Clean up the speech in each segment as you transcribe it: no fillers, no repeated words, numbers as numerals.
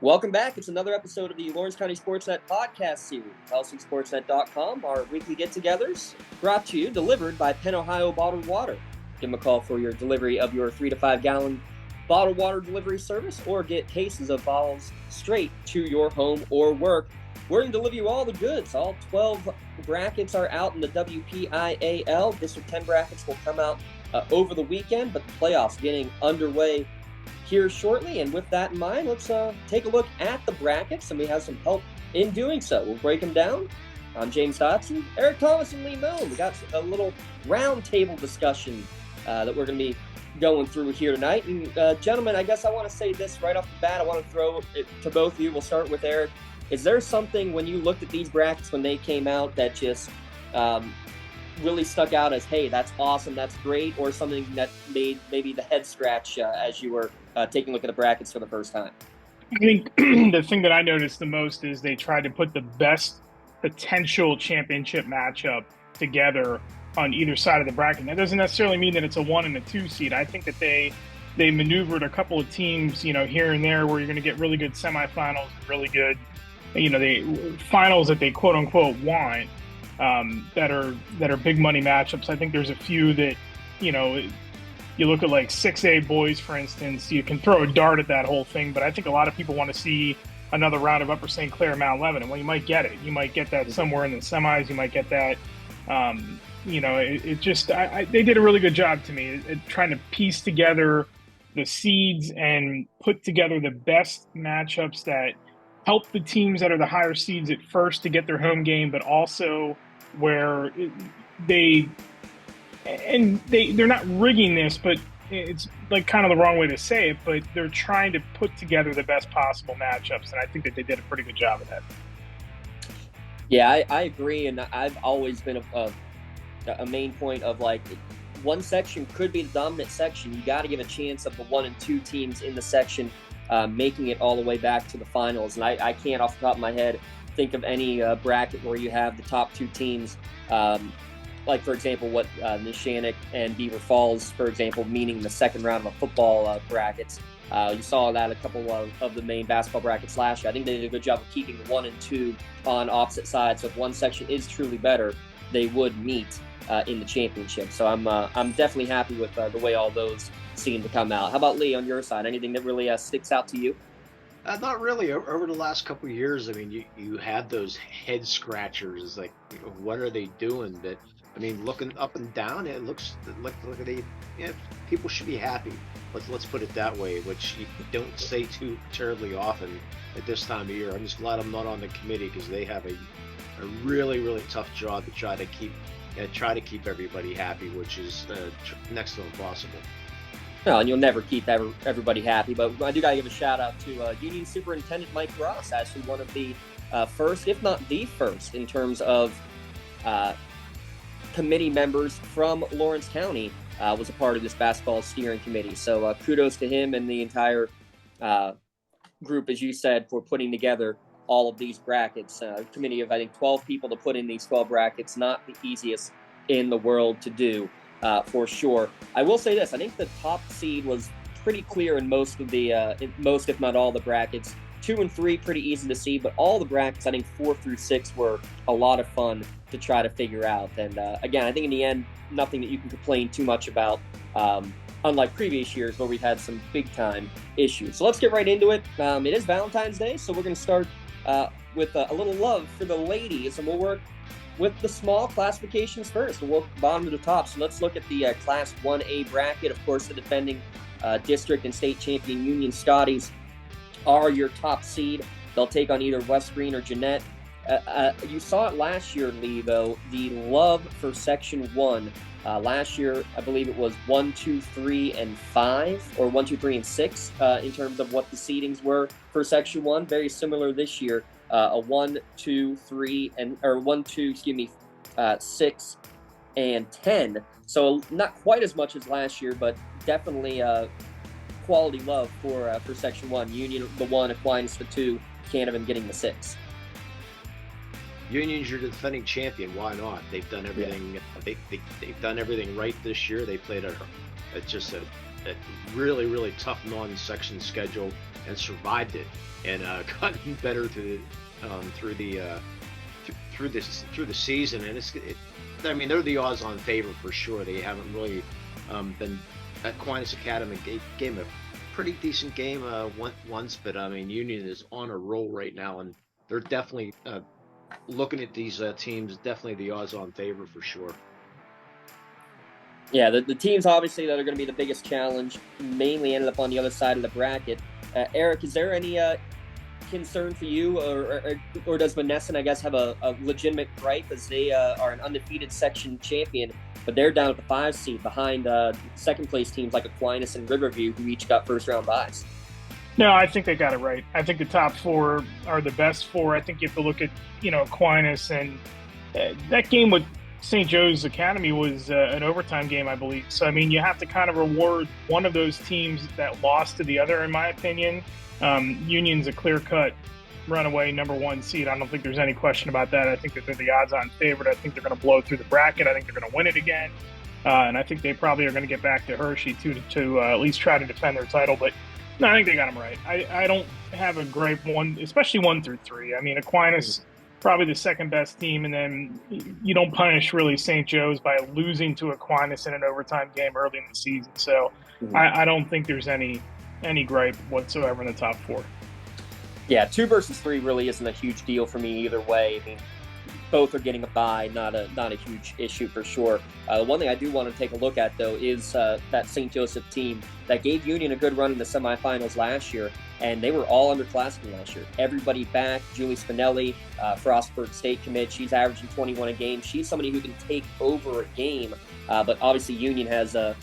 Welcome back. It's another episode of the Lawrence County Sportsnet podcast series, lcsportsnet.com, our weekly get-togethers, brought to you, delivered by Penn Ohio Bottled Water. Give them a call for your delivery of your 3 to 5 gallon bottled water delivery service, or get cases of bottles straight to your home or work. We're going to deliver you all the goods. All 12 brackets are out in the WPIAL. District 10 brackets will come out over the weekend, but the playoffs getting underway here shortly. And with that in mind, let's take a look at the brackets, and we have some help in doing so. We'll break them down. I'm James Dotson, Eric Thomas, and Lee Moon. We got a little roundtable discussion that we're going to be going through here tonight. And gentlemen, I guess I want to say this right off the bat. I want to throw it to both of you. We'll start with Eric. Is there something when you looked at these brackets when they came out that just really stuck out as, hey, that's awesome, that's great, or something that made maybe the head scratch as you were taking a look at the brackets for the first time? I think the thing that I noticed the most is they tried to put the best potential championship matchup together on either side of the bracket. That doesn't necessarily mean that it's a 1 and a 2 seed. I think that they maneuvered a couple of teams, here and there, where you're going to get really good semifinals, really good, the finals that they quote unquote want, that are big money matchups. I think there's a few that, you look at like 6A boys, for instance, you can throw a dart at that whole thing, but I think a lot of people want to see another round of Upper St. Clair, Mount Lebanon. Well, you might get it. You might get that somewhere in the semis. You might get that. They did a really good job to me trying to piece together the seeds and put together the best matchups that help the teams that are the higher seeds at first to get their home game, but also where they're not rigging this, but it's like kind of the wrong way to say it, but they're trying to put together the best possible matchups, and I think that they did a pretty good job of that. Yeah, I agree, and I've always been a main point of, like, one section could be the dominant section. You got to give a chance of the 1 and 2 teams in the section making it all the way back to the finals, and I can't off the top of my head think of any bracket where you have the top 2 teams, like, for example, what Neshannock and Beaver Falls, for example, meaning the second round of football brackets. You saw that a couple of the main basketball brackets last year. I think they did a good job of keeping the 1 and 2 on opposite sides. So if one section is truly better, they would meet in the championship. So I'm definitely happy with the way all those seem to come out. How about Lee, on your side? Anything that really sticks out to you? Not really. Over the last couple of years, I mean, you had those head scratchers. Like, what are they doing? But I mean, looking up and down, it looks like people should be happy. Let's put it that way, which you don't say too terribly often at this time of year. I'm just glad I'm not on the committee, because they have a really, really tough job to try to keep everybody happy, which is next to impossible. No, and you'll never keep everybody happy, but I do got to give a shout out to Union Superintendent Mike Ross, actually one of the first, if not the first, in terms of committee members from Lawrence County was a part of this basketball steering committee. So kudos to him and the entire group, as you said, for putting together all of these brackets. A committee of, I think, 12 people to put in these 12 brackets, not the easiest in the world to do, for sure. I will say this: I think the top seed was pretty clear in most of the, if not all, the brackets. 2 and 3 pretty easy to see, but all the brackets, I think 4 through 6, were a lot of fun to try to figure out. And again, I think in the end, nothing that you can complain too much about, unlike previous years where we've had some big time issues. So let's get right into it. It is Valentine's Day, so we're going to start with a little love for the ladies, and we'll work with the small classifications first. We'll work bottom to the top. So let's look at the Class 1A bracket. Of course, the defending district and state champion Union Scotties are your top seed. They'll take on either West Green or Jeanette. You saw it last year, Lee, though, the love for Section 1. Last year, I believe it was 1, 2, 3, and 5, or 1, 2, 3, and 6 in terms of what the seedings were for Section 1. Very similar this year, a 1, 2, 3, and or 1, 2, 6, and 10. So not quite as much as last year, but definitely quality love for Section 1. Union the 1, Aquinas the 2, Canavan getting the 6. Union's your defending champion. Why not? They've done everything. Yeah. They've done everything right this year. They played a really, really tough non-section schedule. and survived it and gotten better through the season. And I mean, they're the odds-on favorite for sure. They haven't really been. Aquinas Academy gave a pretty decent game once, but I mean, Union is on a roll right now, and they're definitely looking at these teams. Definitely the odds-on favorite for sure. Yeah, the teams obviously that are going to be the biggest challenge mainly ended up on the other side of the bracket. Eric, is there any concern for you, or does Monessen, I guess, have a legitimate gripe as they are an undefeated section champion, but they're down at the 5 seed behind second place teams like Aquinas and Riverview, who each got first round byes? No, I think they got it right. I think the top 4 are the best 4. I think you have to look at, Aquinas, and that game with St. Joe's Academy was an overtime game, I believe. So, I mean, you have to kind of reward one of those teams that lost to the other, in my opinion. Union's a clear-cut runaway number 1 seed. I don't think there's any question about that. I think that they're the odds-on favorite. I think they're going to blow through the bracket. I think they're going to win it again. And I think they probably are going to get back to Hershey, too, to at least try to defend their title. But, no, I think they got them right. I don't have a gripe, especially 1 through 3. I mean, Aquinas probably the second best team, and then you don't punish really St. Joe's by losing to Aquinas in an overtime game early in the season. So I don't think there's any gripe whatsoever in the top 4. Yeah, 2 versus 3 really isn't a huge deal for me either way. I mean, both are getting a bye, not a huge issue for sure. One thing I do want to take a look at, though, is that St. Joseph team that gave Union a good run in the semifinals last year, and they were all underclassmen last year. Everybody back. Julie Spinelli, Frostburg State commit. She's averaging 21 a game. She's somebody who can take over a game, but obviously Union has a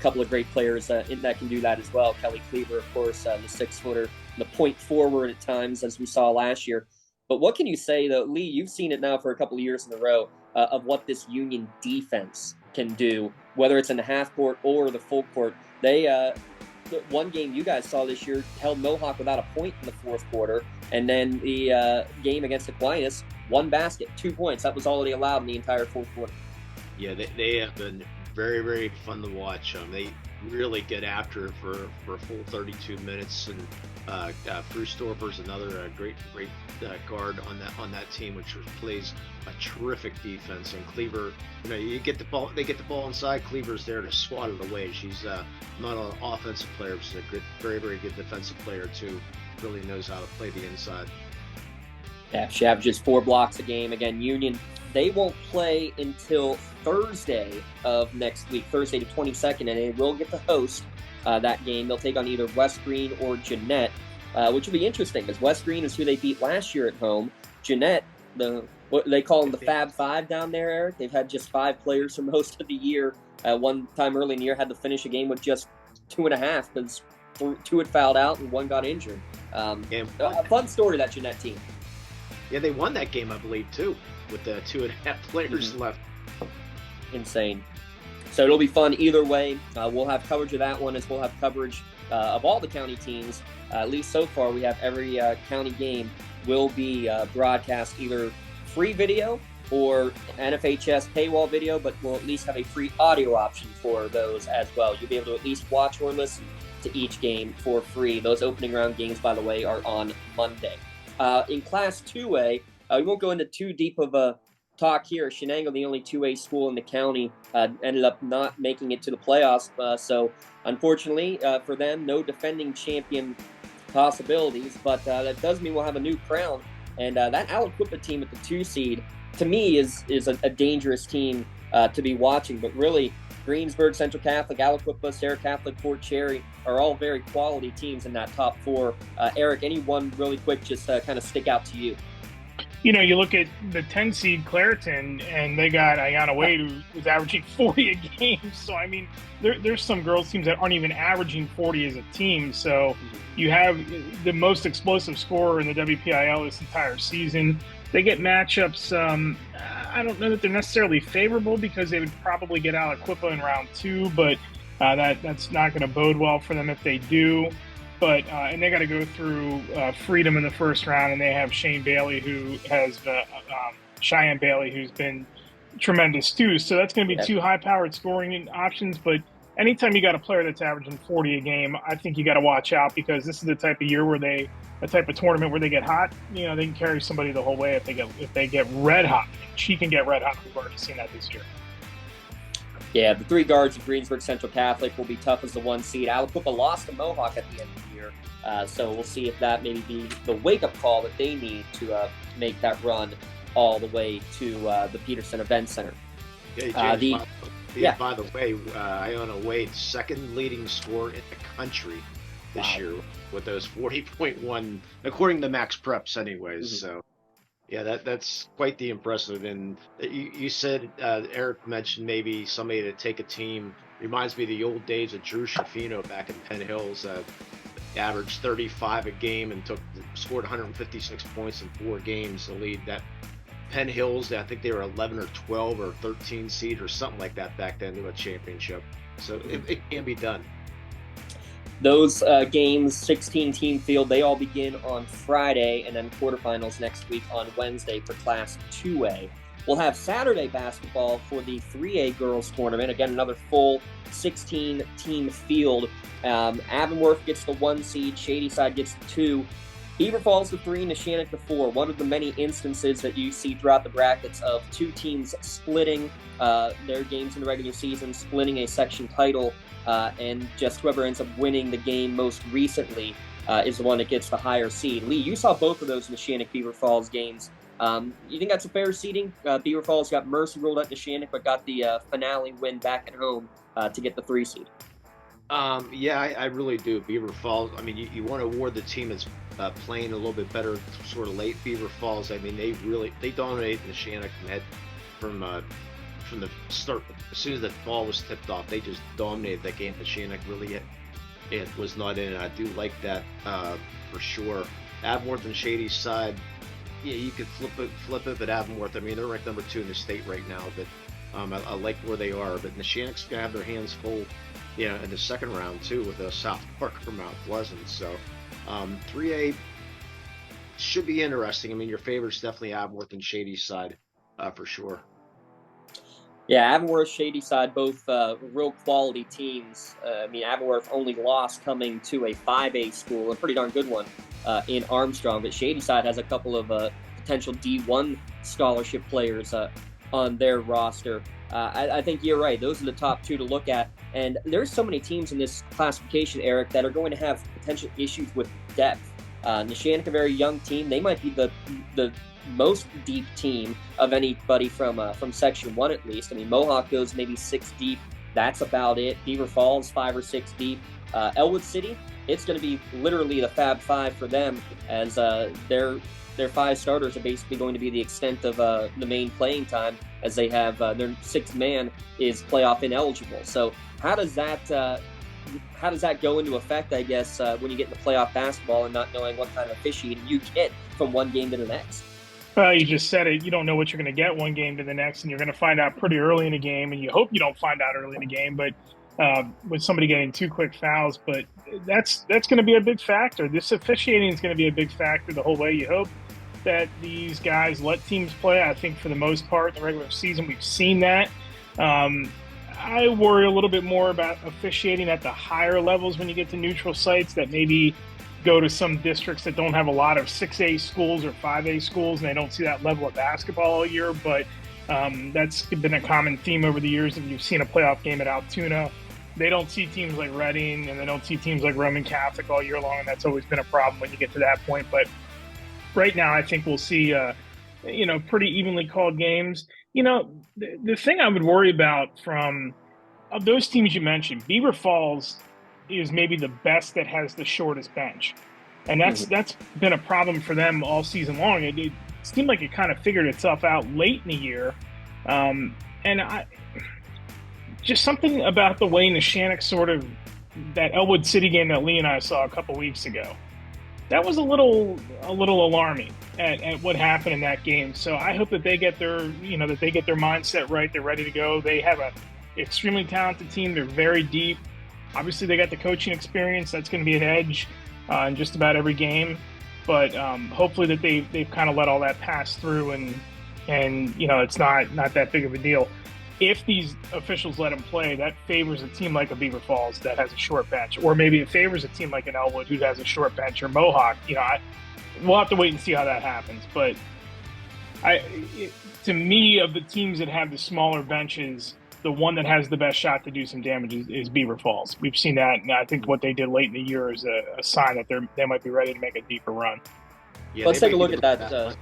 couple of great players that can do that as well. Kelly Cleaver, of course, the 6-footer, the point forward at times, as we saw last year. But what can you say, though, Lee, you've seen it now for a couple of years in a row, of what this Union defense can do, whether it's in the half court or the full court. They one game you guys saw this year held Mohawk without a point in the 4th quarter, and then the game against Aquinas, 1 basket, 2 points. That was all they allowed in the entire 4th quarter. Yeah, they have been very, very fun to watch. They really get after it for a full 32 minutes, and Frustorfer's another great guard on that team, which plays a terrific defense. And Cleaver, you get the ball, they get the ball inside. Cleaver's there to swat it away. She's not an offensive player, she's a good, very, very good defensive player too. Really knows how to play the inside. Yeah, she averages 4 blocks a game. Again, Union, they won't play until Thursday of next week, Thursday the 22nd, and they will get to host that game. They'll take on either West Green or Jeanette, which will be interesting because West Green is who they beat last year at home. Jeanette, what they call them, the Fab Five down there, Eric. They've had just 5 players for most of the year. One time early in the year had to finish a game with just 2.5 because 2 had fouled out and 1 got injured. A fun story, that Jeanette team. Yeah, they won that game, I believe, too, with 2.5 players left. Insane. So it'll be fun either way. We'll have coverage of that one, as we'll have coverage of all the county teams. At least so far, we have every county game will be broadcast either free video or NFHS paywall video, but we'll at least have a free audio option for those as well. You'll be able to at least watch or listen to each game for free. Those opening round games, by the way, are on Monday. In Class 2A, we won't go into too deep of a talk here. Shenango, the only 2A school in the county, ended up not making it to the playoffs. So unfortunately for them, no defending champion possibilities, but that does mean we'll have a new crown. And that Aliquippa team at the 2 seed, to me, is a dangerous team to be watching. But really, Greensburg, Central Catholic, Aliquippa, Sarah Catholic, Fort Cherry are all very quality teams in that top 4. Eric, any one really quick just kind of stick out to you? You look at the 10 seed Clareton, and they got Ayana Wade, who's averaging 40 a game. So, I mean, there's some girls teams that aren't even averaging 40 as a team. So you have the most explosive scorer in the WPIAL this entire season. They get matchups. I don't know that they're necessarily favorable because they would probably get Aliquippa in round 2, but that's not going to bode well for them if they do. But and they got to go through Freedom in the first round, and they have Cheyenne Bailey, who's been tremendous too. So that's going to be 2 high-powered scoring options. But anytime you got a player that's averaging 40 a game, I think you got to watch out, because this is the type of year where a type of tournament where they get hot. You know, they can carry somebody the whole way if they get red hot. She can get red hot. We've already seen that this year. Yeah, the 3 guards of Greensburg Central Catholic will be tough as the 1 seed. Aliquippa lost to Mohawk at the end of the year, so we'll see if that maybe be the wake-up call that they need to make that run all the way to the Peterson Event Center. Yeah, James, by the way, Iona Wade, second leading scorer in the country this year with those 40.1, according to Max Preps anyways. Mm-hmm. So, yeah, that's quite the impressive. And you said, Eric mentioned maybe somebody to take a team. Reminds me of the old days of Drew Schifino back in Penn Hills. Averaged 35 a game and scored 156 points in 4 games to lead that Penn Hills. I think they were 11 or 12 or 13 seed or something like that back then to a championship. So it can be done. Those games, 16-team field, they all begin on Friday, and then quarterfinals next week on Wednesday for Class 2A. We'll have Saturday basketball for the 3A girls tournament. Again, another full 16-team field. Avonworth gets the 1 seed, Shadyside gets the 2. Beaver Falls the 3, Neshannock the 4. One of the many instances that you see throughout the brackets of 2 teams splitting their games in the regular season, splitting a section title, and just whoever ends up winning the game most recently is the one that gets the higher seed. Lee, you saw both of those Neshannock Beaver Falls games. You think that's a fair seeding? Beaver Falls got mercy ruled at Neshannock, but got the finale win back at home to get the 3 seed. Yeah, I really do. Beaver Falls, I mean, you want to award the team that's playing a little bit better sort of late. Beaver Falls, I mean, they dominated Neshannock from the start. As soon as the ball was tipped off, they just dominated that game. Neshannock really it was not in it. I do like that for sure. Avonworth and Shadyside, yeah, you could flip it, but Avonworth, I mean, they're ranked number 2 in the state right now, but I like where they are. But Neshannock's gonna have their hands full, in the second round too, with South Park or Mount Pleasant. So 3A should be interesting. I mean, your favorites definitely Avonworth and Shadyside for sure. Yeah, Avonworth, Shadyside, both real quality teams. I mean, Avonworth only lost coming to a 5A school, a pretty darn good one, in Armstrong. But Shadyside has a couple of potential D1 scholarship players on their roster. I think you're right. Those are the top 2 to look at. And there's so many teams in this classification, Eric, that are going to have potential issues with depth. Neshannock, a very young team. They might be the most deep team of anybody from Section 1 at least. I mean, Mohawk goes maybe 6 deep. That's about it. Beaver Falls, 5 or 6 deep. Elwood City, it's going to be literally the Fab 5 for them, as their 5 starters are basically going to be the extent of the main playing time, as they have their 6th man is playoff ineligible. So how does that go into effect, I guess, when you get into playoff basketball and not knowing what kind of officiating you get from one game to the next? Well, you just said it. You don't know what you're going to get one game to the next, and you're going to find out pretty early in the game, and you hope you don't find out early in the game, but with somebody getting 2 quick fouls. But that's going to be a big factor. This officiating is going to be a big factor the whole way. You hope that these guys let teams play. I think for the most part in the regular season we've seen that. I worry a little bit more about officiating at the higher levels when you get to neutral sites that maybe go to some districts that don't have a lot of 6A schools or 5A schools, and they don't see that level of basketball all year. But that's been a common theme over the years. If you've seen a playoff game at Altoona, they don't see teams like Reading, and they don't see teams like Roman Catholic all year long, and that's always been a problem when you get to that point. But right now, I think we'll see, pretty evenly called games. The thing I would worry about from of those teams you mentioned, Beaver Falls is maybe the best that has the shortest bench, and that's been a problem for them all season long. It seemed like it kind of figured itself out late in the year, and just something about the way Neshannock sort of that Elwood City game that Lee and I saw a couple weeks ago. That was a little alarming at what happened in that game. So I hope that they get their mindset right. They're ready to go. They have a extremely talented team. They're very deep. Obviously, they got the coaching experience. That's going to be an edge in just about every game. But hopefully that they've kind of let all that pass through and it's not that big of a deal. if these officials let him play, that favors a team like a Beaver Falls that has a short bench, or maybe it favors a team like an Elwood who has a short bench, or Mohawk. We'll have to wait and see how that happens. But to me, of the teams that have the smaller benches, the one that has the best shot to do some damage is Beaver Falls. We've seen that, and I think what they did late in the year is a sign that they might be ready to make a deeper run. Yeah, let's take a look at that.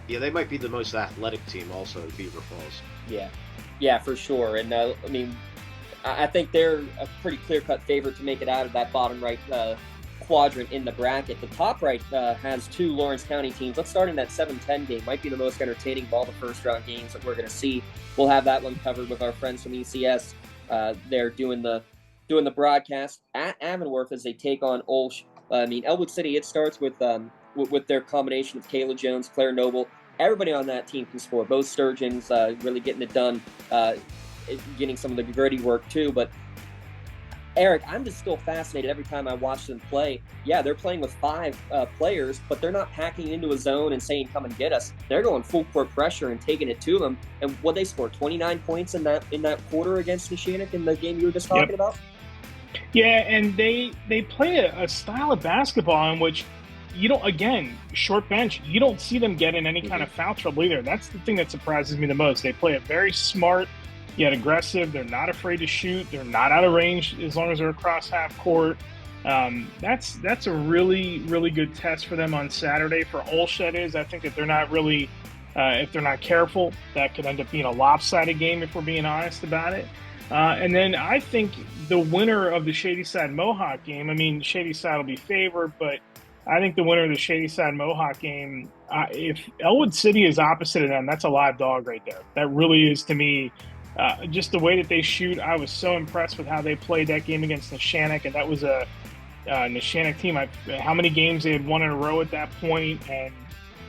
Yeah, they might be the most athletic team also, Beaver Falls. Yeah, for sure. And I think they're a pretty clear-cut favorite to make it out of that bottom right quadrant in the bracket. The top right has two Lawrence County teams. Let's start in that 7-10 game. Might be the most entertaining of all the first-round games that we're going to see. We'll have that one covered with our friends from ECS. They're doing the broadcast at Avonworth as they take on Olsh. Elwood City. It starts with their combination of Kayla Jones, Claire Noble. Everybody on that team can score. Both Sturgeons really getting it done, getting some of the gritty work too. But Eric, I'm just still fascinated every time I watch them play. Yeah, they're playing with 5 players, but they're not packing into a zone and saying, come and get us. They're going full court pressure and taking it to them. And what they scored, 29 points in that quarter against Neshannock in the game you were just talking about? Yeah, and they play a style of basketball in which short bench, you don't see them get in any kind of foul trouble either. That's the thing that surprises me the most. They play it very smart, yet aggressive. They're not afraid to shoot. They're not out of range as long as they're across half court. That's a really, really good test for them on Saturday. For Olsh, that is. I think that they're not really, if they're not careful, that could end up being a lopsided game if we're being honest about it. And then I think the winner of the Shadyside Mohawk game, Shadyside will be favored, but I think the winner of the Shadyside Mohawk game, if Elwood City is opposite of them, that's a live dog right there. That really is, to me, just the way that they shoot. I was so impressed with how they played that game against Neshannock, and that was a Neshannock team. How many games they had won in a row at that point, and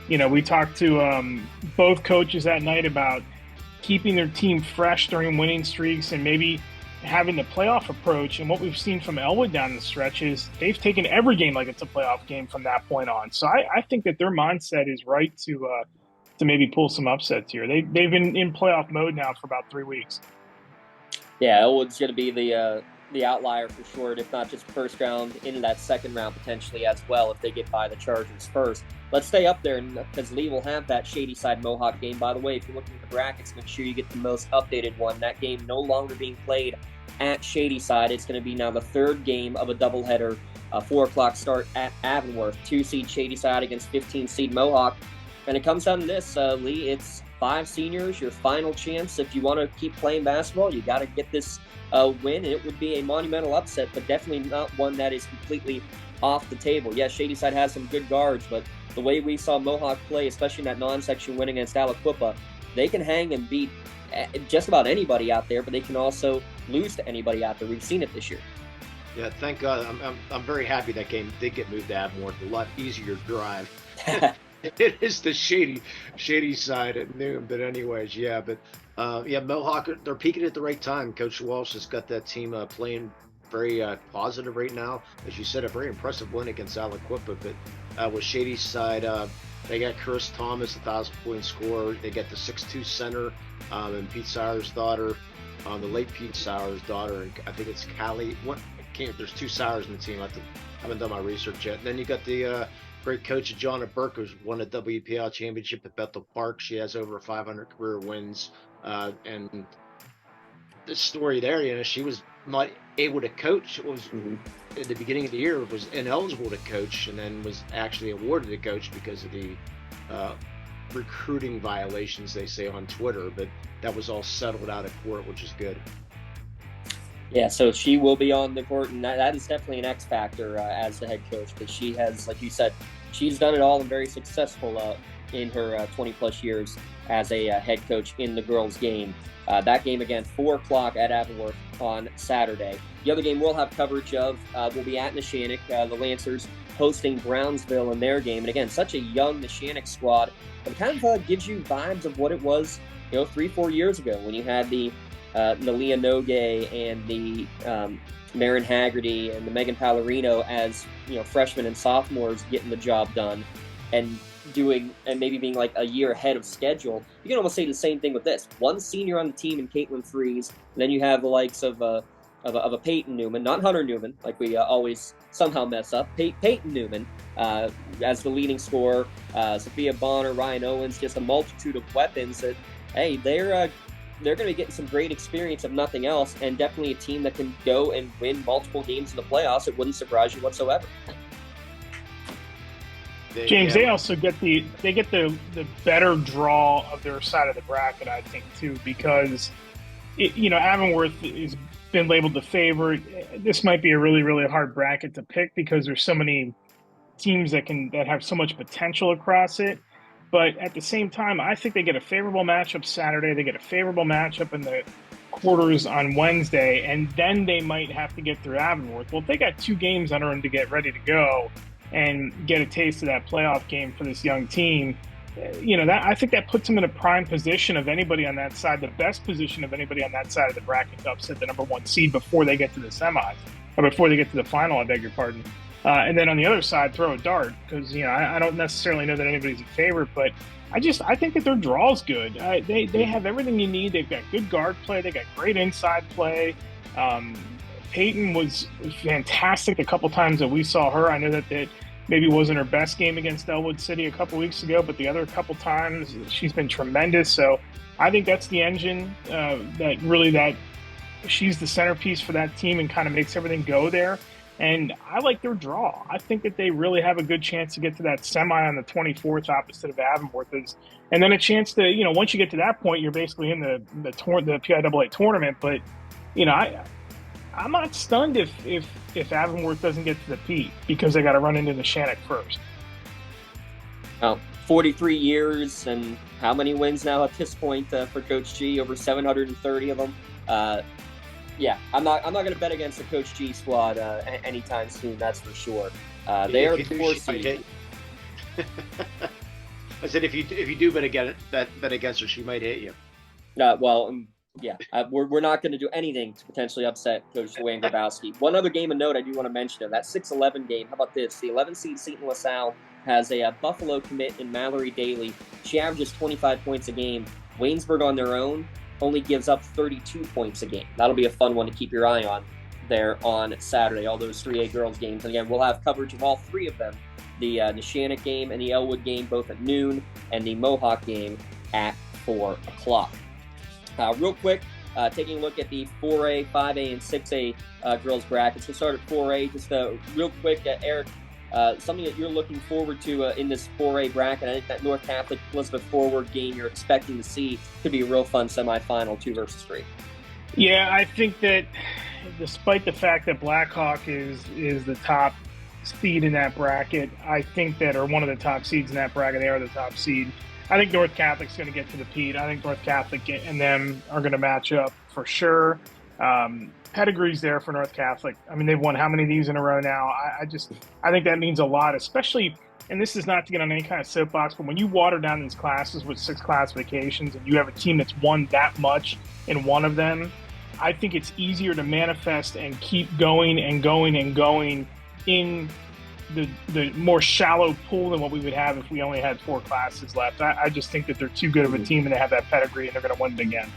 we talked to both coaches that night about keeping their team fresh during winning streaks and maybe having the playoff approach. And what we've seen from Elwood down the stretch is they've taken every game like it's a playoff game from that point on. So I think that their mindset is right to maybe pull some upsets here. They've been in playoff mode now for about 3 weeks. Yeah, Elwood's going to be the outlier for sure, if not just first round, into that second round potentially as well if they get by the Chargers first. Let's stay up there because Lee will have that Shadyside Mohawk game. By the way, if you're looking at the brackets, make sure you get the most updated one. That game no longer being played at Shadyside. It's going to be now the third game of a doubleheader, 4 o'clock start at Avonworth. 2-seed Shadyside against 15-seed Mohawk. And it comes down to this, Lee, it's 5 seniors, your final chance. If you want to keep playing basketball, you got to get this win, and it would be a monumental upset, but definitely not one that is completely off the table. Yes, Shadyside has some good guards, but the way we saw Mohawk play, especially in that non-section win against Aliquippa, they can hang and beat just about anybody out there, but they can also lose to anybody out there. We've seen it this year. Yeah, thank God. I'm very happy that game did get moved to Avonworth. A lot easier drive. It is the shady side at noon, but anyways, yeah. But Mohawk, they're peaking at the right time. Coach Walsh has got that team playing very positive right now. As you said, a very impressive win against Aliquippa. But with Shadyside, they got Chris Thomas, 1,000-point scorer. They got the 6'2" center, and Pete Sauer's daughter, the late Pete Sauer's daughter, and I think it's Callie. There's 2 Sauers in the team. I haven't done my research yet. And then you got the great coach, Jonna Burke, who's won a WPIAL championship at Bethel Park. She has over 500 career wins. And this story there, she was not able to coach. It was at the beginning of the year, was ineligible to coach, and then was actually awarded to coach because of the recruiting violations, they say on Twitter. But that was all settled out of court, which is good. Yeah, so she will be on the court, and that is definitely an X factor as the head coach, because she has, like you said, she's done it all and very successful in her 20-plus years as a head coach in the girls' game. That game, again, 4 o'clock at Avonworth on Saturday. The other game we'll have coverage of will be at Neshannock, the Lancers hosting Brownsville in their game. And again, such a young Neshannock squad. It kind of gives you vibes of what it was, 3-4 years ago when you had the Nalia Nogue and the Marin Haggerty and the Megan Pallarino as freshmen and sophomores getting the job done. and maybe being like a year ahead of schedule, you can almost say the same thing with this. One senior on the team in Caitlin Freeze, and then you have the likes of a Peyton Newman, not Hunter Newman, like we always somehow mess up. Peyton Newman as the leading scorer, Sophia Bonner, Ryan Owens, just a multitude of weapons that, hey, they're going to be getting some great experience, if nothing else, and definitely a team that can go and win multiple games in the playoffs. It wouldn't surprise you whatsoever. James, they also get the better draw of their side of the bracket, I think, too, because Avonworth has been labeled the favorite. This might be a really, really hard bracket to pick because there's so many teams that have so much potential across it. But at the same time, I think they get a favorable matchup Saturday. They get a favorable matchup in the quarters on Wednesday, and then they might have to get through Avonworth. Well, if they got 2 games under them to get ready to go and get a taste of that playoff game for this young team, that I think that puts them in a prime position of anybody on that side, the best position of anybody on that side of the bracket to upset the number 1 seed before they get to the semis, or before they get to the final, I beg your pardon. And then on the other side, throw a dart, because I don't necessarily know that anybody's a favorite, but I think that their draw's good. They have everything you need. They've got good guard play. They got great inside play. Peyton was fantastic a couple times that we saw her. I know that maybe wasn't her best game against Elwood City a couple weeks ago, but the other couple times she's been tremendous. So I think that's the engine that she's the centerpiece for that team and kind of makes everything go there. And I like their draw. I think that they really have a good chance to get to that semi on the 24th opposite of Avonworth. And then a chance to, once you get to that point, you're basically in the PIAA tournament. But, I'm not stunned if Avonworth doesn't get to the Pete because they got to run into the Shannock first. 43 years and how many wins now at this point for Coach G? Over 730 of them. Yeah, I'm not going to bet against the Coach G squad anytime soon. That's for sure. They are the 4th seed. I said if you do bet against her, she might hit you. Yeah, we're not going to do anything to potentially upset Coach Wayne Grabowski. One other game of note I do want to mention, though, that 6-11 game. How about this? The 11 seed Seton LaSalle has a Buffalo commit in Mallory Daly. She averages 25 points a game. Waynesburg on their own only gives up 32 points a game. That'll be a fun one to keep your eye on there on Saturday, all those 3A girls games. And again, we'll have coverage of all 3 of them, the Shannock game and the Elwood game both at noon, and the Mohawk game at 4 o'clock. Real quick, taking a look at the 4A, 5A, and 6A girls brackets. We'll start at 4A. Just real quick, Eric, something that you're looking forward to in this 4A bracket. I think that North Catholic Elizabeth Forward game you're expecting to see could be a real fun semifinal, 2 versus 3. Yeah, I think that despite the fact that Blackhawk is the top seed in that bracket, I think that, or one of the top seeds in that bracket, they are the top seed. I think North Catholic's going to get to the Pete. I think North Catholic and them are going to match up for sure. Pedigree's there for North Catholic. I mean, they've won how many of these in a row now? I think that means a lot, especially, and this is not to get on any kind of soapbox, but when you water down these classes with 6 classifications and you have a team that's won that much in one of them, I think it's easier to manifest and keep going and going and going in the more shallow pool than what we would have if we only had 4 classes left. I just think that they're too good of a team and they have that pedigree and they're going to win it again.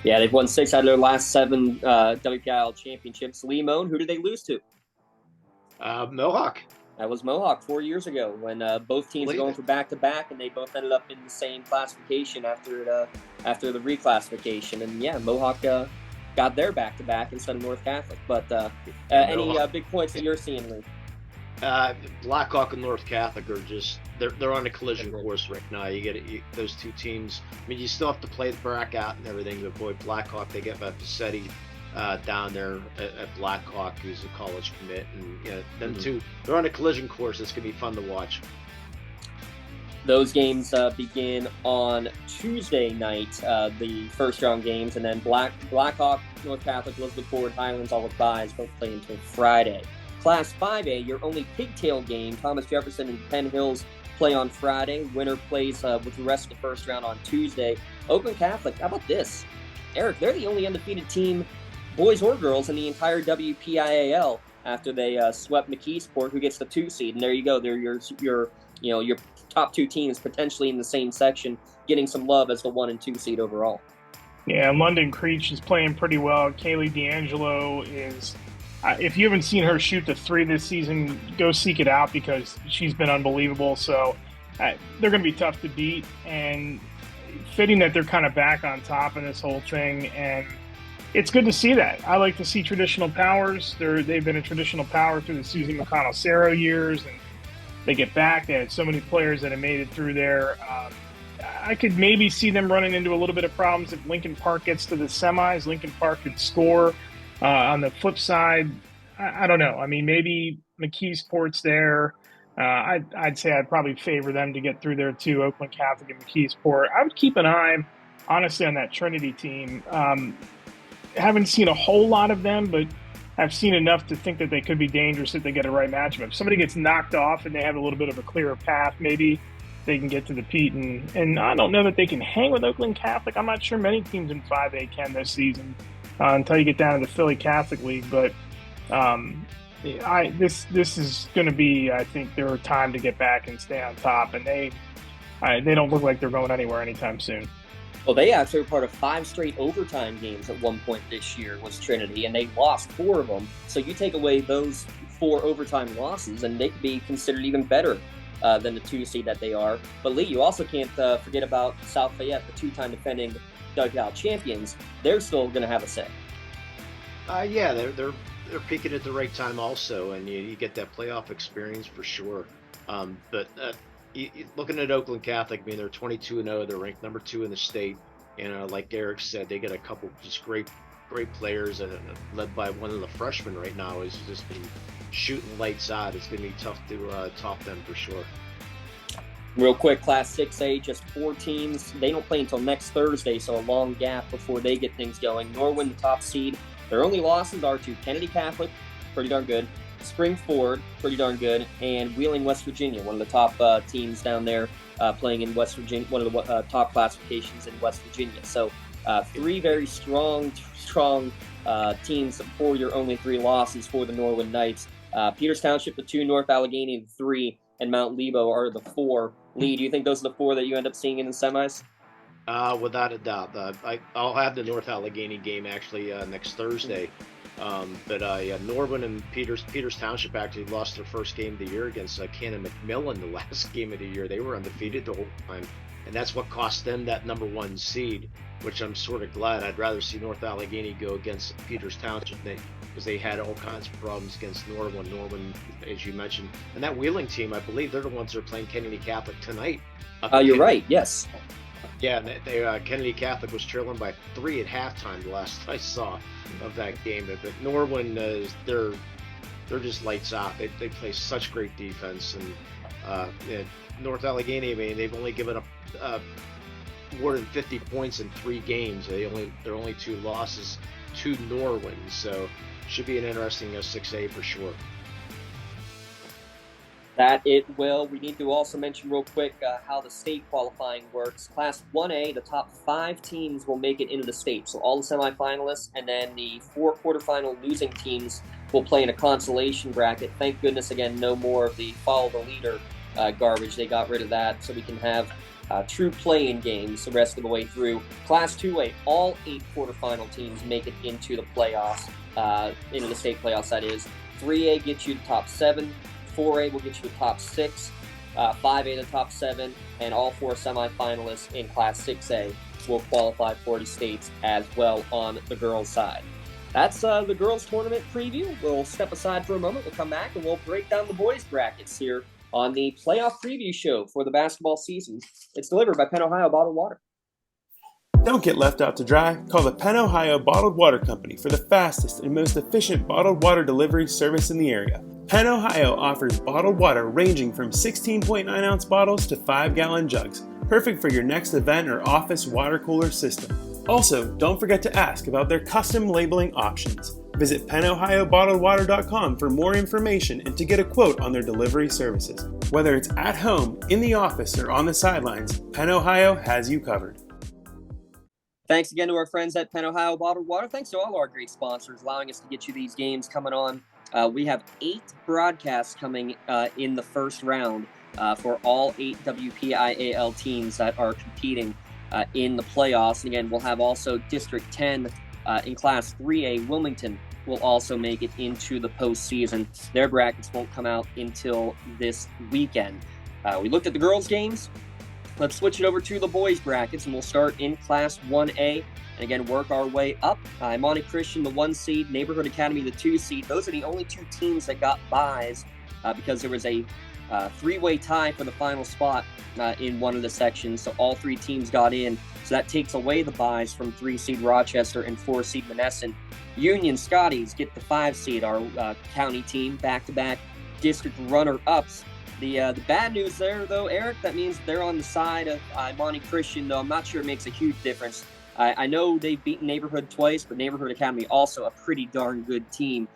Yeah, they've won 6 out of their last 7 WPIAL championships. Limon, who did they lose to? Mohawk. That was Mohawk 4 years ago when both teams were going for back-to-back, and they both ended up in the same classification after the reclassification. And, yeah, Mohawk got their back-to-back instead of North Catholic. But any big points that you're seeing, Lee? Blackhawk and North Catholic are just they're on a collision course right now. You get those 2 teams. I mean, you still have to play the bracket out and everything. But boy, Blackhawk, they get Pacetti down there at Blackhawk, who's a college commit, and them 2, they're on a collision course. It's gonna be fun to watch. Those games begin on Tuesday night, the first round games, and then Blackhawk, North Catholic, Elizabeth Forward, Highlands, all with byes, both play until Friday. Class 5A, your only pigtail game, Thomas Jefferson and Penn Hills play on Friday. Winner plays with the rest of the first round on Tuesday. Oakland Catholic, how about this? Eric, they're the only undefeated team, boys or girls, in the entire WPIAL after they swept McKeesport, who gets the 2 seed. And there you go. They're your top two teams potentially in the same section getting some love as the 1 and 2 seed overall. Yeah, London Creech is playing pretty well. Kaylee D'Angelo is, if you haven't seen her shoot the three this season, go seek it out because she's been unbelievable. So they're going to be tough to beat, and fitting that they're kind of back on top in this whole thing. And it's good to see that. I like to see traditional powers. They've been a traditional power through the Susie McConnell-Saro years, and they get back. They had so many players that have made it through there. I could maybe see them running into a little bit of problems if Lincoln Park gets to the semis. Lincoln Park could score. On the flip side, I don't know. I mean, maybe McKeesport's there. I'd say I'd probably favor them to get through there too, Oakland Catholic and McKeesport. I would keep an eye, honestly, on that Trinity team. Haven't seen a whole lot of them, but I've seen enough to think that they could be dangerous if they get a right matchup. If somebody gets knocked off and they have a little bit of a clearer path, maybe they can get to the Pete. And I don't know that they can hang with Oakland Catholic. I'm not sure many teams in 5A can this season until you get down to the Philly Catholic League. But this is going to be, I think, their time to get back and stay on top. And they don't look like they're going anywhere anytime soon. Well, they actually were part of 5 straight overtime games at one point this year was Trinity, and they lost 4 of them. So you take away those 4 overtime losses, and they could be considered even better than the 2 seed that they are. But Lee, you also can't forget about South Fayette, the 2-time defending WPIAL champions. They're still going to have a say. Yeah, they're peaking at the right time also, and you get that playoff experience for sure. But looking at Oakland Catholic, I mean, they're 22-0. They're ranked number 2 in the state. And like Eric said, they got a couple just great players, and led by one of the freshmen right now who's just been shooting lights out. It's going to be tough to top them for sure. Real quick, Class 6A, just 4 teams. They don't play until next Thursday, so a long gap before they get things going. Norwin, the top seed. Their only losses are to Kennedy Catholic, pretty darn good, Spring Ford, pretty darn good, and Wheeling, West Virginia, one of the top teams down there playing in West Virginia, one of the top classifications in West Virginia. So 3 very strong teams for your only 3 losses for the Norwin Knights. Peters Township, the 2, North Allegheny, the 3, and Mount Lebo are the 4. Lee, do you think those are the 4 that you end up seeing in the semis? Without a doubt. I'll have the North Allegheny game actually next Thursday. But Norwin and Peters Township actually lost their first game of the year against Cannon McMillan the last game of the year. They were undefeated the whole time, and that's what cost them that number 1 seed, which I'm sort of glad. I'd rather see North Allegheny go against Peters Township because they had all kinds of problems against Norwin, as you mentioned. And that Wheeling team, I believe they're the ones that are playing Kennedy Catholic tonight. You're right, yes. Yeah, Kennedy Catholic was trailing by 3 at halftime the last I saw of that game. But Norwin, they're just lights out. They play such great defense. And North Allegheny, I mean, they've only given up more than 50 points in 3 games. Their only 2 losses to Norwin. So should be an interesting 6A for sure. That it will. We need to also mention real quick how the state qualifying works. Class 1A, the top 5 teams will make it into the state. So all the semifinalists and then the 4 quarterfinal losing teams will play in a consolation bracket. Thank goodness, again, no more of the follow the leader garbage. They got rid of that so we can have true play-in games the rest of the way through. Class 2A, all 8 quarterfinal teams make it into the playoffs, into the state playoffs, that is. 3A gets you the top 7. 4A will get you the top 6, 5A the top 7, and all 4 semifinalists in Class 6A will qualify for the states as well on the girls' side. That's the girls' tournament preview. We'll step aside for a moment. We'll come back and we'll break down the boys' brackets here on the playoff preview show for the basketball season. It's delivered by Penn Ohio Bottled Water. Don't get left out to dry. Call the Penn Ohio Bottled Water Company for the fastest and most efficient bottled water delivery service in the area. Penn Ohio offers bottled water ranging from 16.9-ounce bottles to 5-gallon jugs, perfect for your next event or office water cooler system. Also, don't forget to ask about their custom labeling options. Visit PennOhioBottledWater.com for more information and to get a quote on their delivery services. Whether it's at home, in the office, or on the sidelines, Penn Ohio has you covered. Thanks again to our friends at Penn Ohio Bottled Water. Thanks to all our great sponsors allowing us to get you these games coming on. We have 8 broadcasts coming in the first round. for all 8 WPIAL teams that are competing in the playoffs. And again, we'll have also District 10 in Class 3A. Wilmington will also make it into the postseason. Their brackets won't come out until this weekend. We looked at the girls' games. Let's switch it over to the boys' brackets, and we'll start in Class 1A. And again, work our way up. Imani Christian, the 1 seed, Neighborhood Academy, the 2 seed. Those are the only 2 teams that got byes because there was a 3-way tie for the final spot in one of the sections. So all 3 teams got in. So that takes away the byes from 3 seed Rochester and 4 seed Monessen. Union Scotties get the 5 seed, our county team, back-to-back district runner-ups. The bad news there, though, Eric, that means they're on the side of Imani Christian, though I'm not sure it makes a huge difference. I know they've beaten Neighborhood twice, but Neighborhood Academy also a pretty darn good team.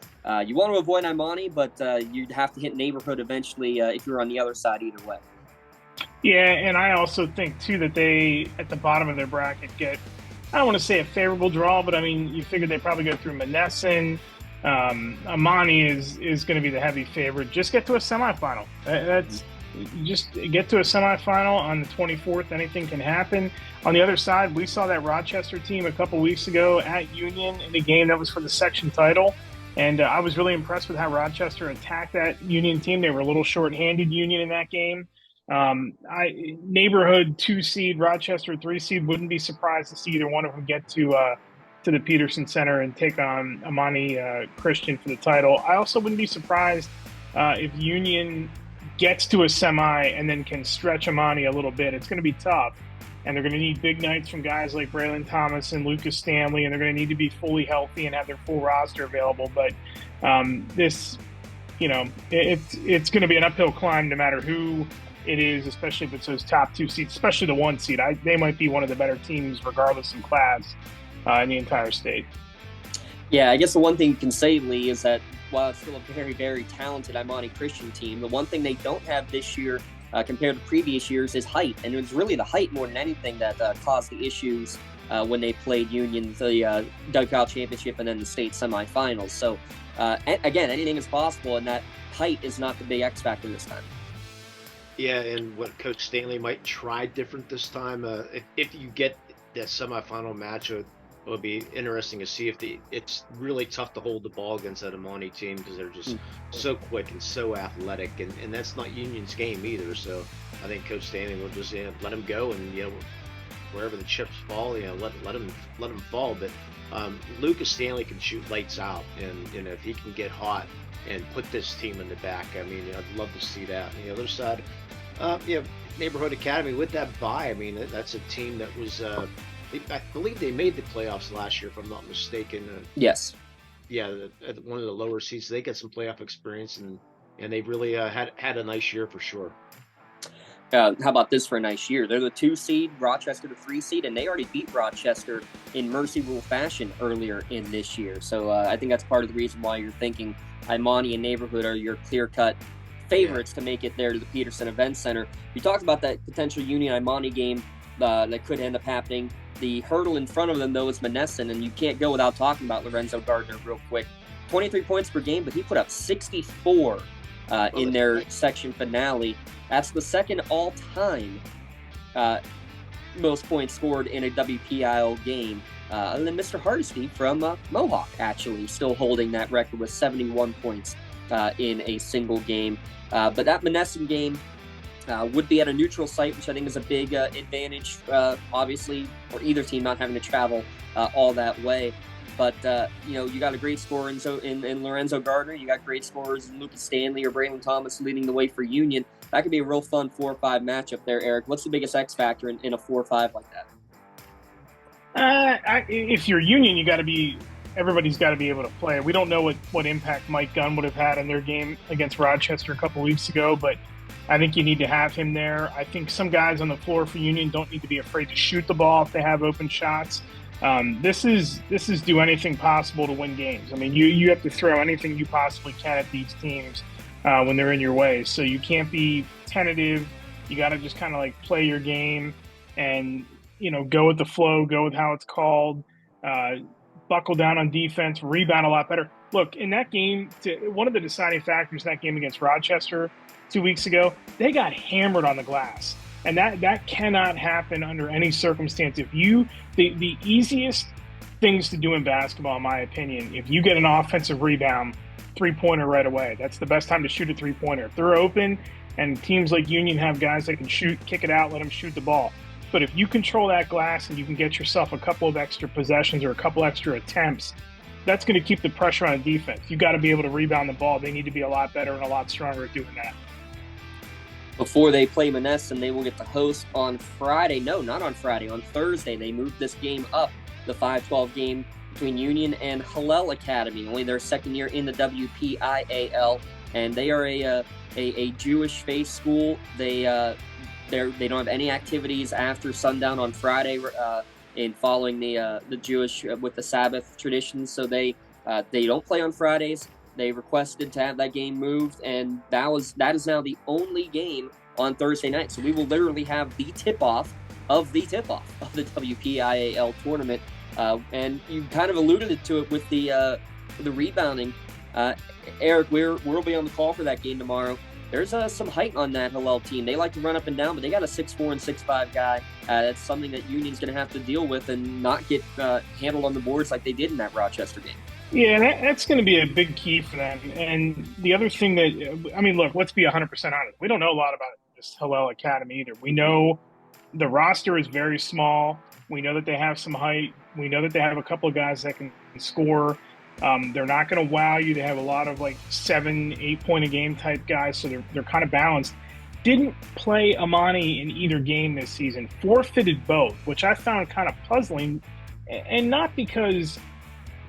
You want to avoid Imani, but you'd have to hit Neighborhood eventually if you're on the other side either way. Yeah, and I also think, too, that they, at the bottom of their bracket, get, I don't want to say a favorable draw, but, I mean, you figure they probably go through Monessen. Imani is going to be the heavy favorite. Just get to a semifinal. That's just get to a semifinal on the 24th. Anything can happen. On the other side, we saw that Rochester team a couple weeks ago at Union in a game that was for the section title. And I was really impressed with how Rochester attacked that Union team. They were a little short-handed, Union, in that game. Neighborhood 2 seed, Rochester 3 seed, wouldn't be surprised to see either one of them get to the Peterson Center and take on Imani Christian for the title. I also wouldn't be surprised if Union gets to a semi and then can stretch Imani a little bit. It's going to be tough, and they're going to need big nights from guys like Braylon Thomas and Lucas Stanley, and they're going to need to be fully healthy and have their full roster available. But this, it's going to be an uphill climb no matter who it is, especially if it's those top 2 seeds, especially the 1 seed. They might be one of the better teams regardless of class in the entire state. Yeah, I guess the one thing you can say, Lee, is that while it's still a very, very talented Imani Christian team, the one thing they don't have this year compared to previous years is height. And it was really the height more than anything that caused the issues when they played Union, the WPIAL Championship, and then the state semifinals. So, again, anything is possible, and that height is not the big X factor this time. Yeah, and what Coach Stanley might try different this time, if you get that semifinal match, it'll be interesting to see if it's really tough to hold the ball against that Imani team because they're just so quick and so athletic, and that's not Union's game either. So I think Coach Stanley will just let them go, and wherever the chips fall, let them fall. But Lucas Stanley can shoot lights out, and if he can get hot and put this team in the back, I mean, I'd love to see that. On the other side, Neighborhood Academy with that bye, I mean, that's a team that was. I believe they made the playoffs last year, if I'm not mistaken. Yes. Yeah, at one of the lower seeds, they got some playoff experience, and they really had a nice year for sure. How about this for a nice year? They're the 2 seed, Rochester the 3 seed, and they already beat Rochester in Mercy Rule fashion earlier in this year. So I think that's part of the reason why you're thinking Imani and Neighborhood are your clear-cut favorites to make it there to the Peterson Event Center. You talked about that potential Union Imani game that could end up happening. The hurdle in front of them, though, is Monessen, and you can't go without talking about Lorenzo Gardner real quick. 23 points per game, but he put up 64 in their section finale. That's the second all-time most points scored in a WPIAL game. And then Mr. Hardesty from Mohawk, actually, still holding that record with 71 points in a single game. But that Monessen game would be at a neutral site, which I think is a big advantage, obviously, for either team not having to travel all that way. But, you got a great scorer in Lorenzo Gardner. You got great scorers in Lucas Stanley or Braylon Thomas leading the way for Union. That could be a real fun 4-5 matchup there, Eric. What's the biggest X factor in a 4-5 like that? If you're Union, everybody's got to be able to play. We don't know what impact Mike Gunn would have had in their game against Rochester a couple weeks ago, but I think you need to have him there. I think some guys on the floor for Union don't need to be afraid to shoot the ball if they have open shots. This is do anything possible to win games. I mean, you have to throw anything you possibly can at these teams when they're in your way. So you can't be tentative. You got to just kind of like play your game and, go with the flow, go with how it's called, buckle down on defense, rebound a lot better. look, in that game, one of the deciding factors in that game against Rochester 2 weeks ago, they got hammered on the glass. And that cannot happen under any circumstance. The easiest things to do in basketball, in my opinion, if you get an offensive rebound, three-pointer right away. That's the best time to shoot a three-pointer. If they're open and teams like Union have guys that can shoot, kick it out, let them shoot the ball. But if you control that glass and you can get yourself a couple of extra possessions or a couple extra attempts, that's going to keep the pressure on defense. You got to be able to rebound the ball. They need to be a lot better and a lot stronger at doing that. Before they play Monessen, they will get to host on Friday. No, not on Friday. On Thursday, they moved this game up, the 5-12 game between Union and Hillel Academy. Only their second year in the WPIAL, and they are a Jewish faith school. They don't have any activities after sundown on Friday in following the Jewish with the Sabbath traditions. So they don't play on Fridays. They requested to have that game moved, and that is now the only game on Thursday night. So we will literally have the tip-off of the WPIAL tournament. And you kind of alluded to it with the rebounding. Eric, we'll be on the call for that game tomorrow. There's some height on that Hillel team. They like to run up and down, but they got a 6'4" and 6'5" guy. That's something that Union's going to have to deal with and not get handled on the boards like they did in that Rochester game. Yeah, that's going to be a big key for them. And the other thing look, let's be 100% honest. We don't know a lot about this Hillel Academy either. We know the roster is very small. We know that they have some height. We know that they have a couple of guys that can score. They're not going to wow you. They have a lot of 7-8 point a game type guys, so they're kind of balanced. Didn't play Amani in either game this season. Forfeited both, which I found kind of puzzling, and not because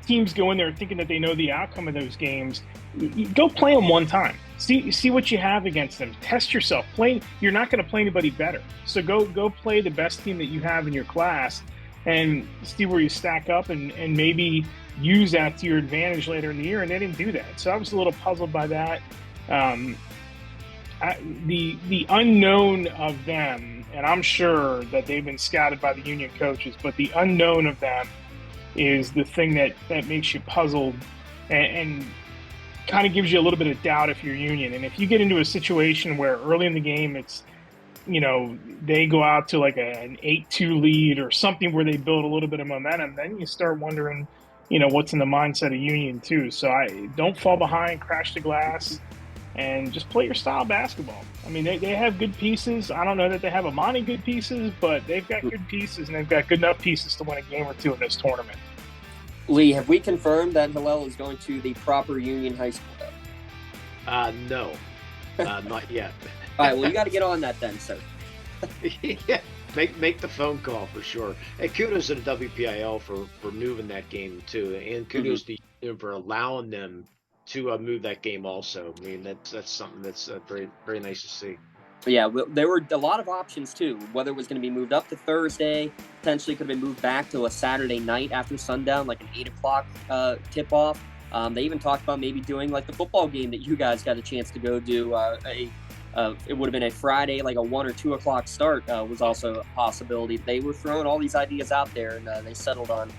teams go in there thinking that they know the outcome of those games. Go play them one time. See what you have against them. Test yourself. You're not going to play anybody better. So go play the best team that you have in your class and see where you stack up and maybe use that to your advantage later in the year. And they didn't do that. So I was a little puzzled by that. The unknown of them, and I'm sure that they've been scouted by the Union coaches, but the unknown of them is the thing that makes you puzzled and kind of gives you a little bit of doubt if you're Union. And if you get into a situation where early in the game it's, they go out to an 8-2 lead or something where they build a little bit of momentum, then you start wondering, what's in the mindset of Union too. So I don't fall behind, crash the glass, and just play your style basketball. I mean, they have good pieces. I don't know that they have Amani good pieces, but they've got good pieces, and they've got good enough pieces to win a game or two in this tournament. Lee, have we confirmed that Hillel is going to the proper Union High School? No, not yet. All right, well, you got to get on that then, sir. Yeah, make the phone call for sure. And kudos to the WPIL for moving that game too, and kudos to you for allowing them to move that game also. I mean, that's something that's very, very nice to see. But yeah, there were a lot of options too, whether it was going to be moved up to Thursday, potentially could have been moved back to a Saturday night after sundown, like an 8 o'clock tip-off. They even talked about maybe doing the football game that you guys got a chance to go do. It would have been a Friday, a 1 or 2 o'clock start was also a possibility. They were throwing all these ideas out there, and they settled on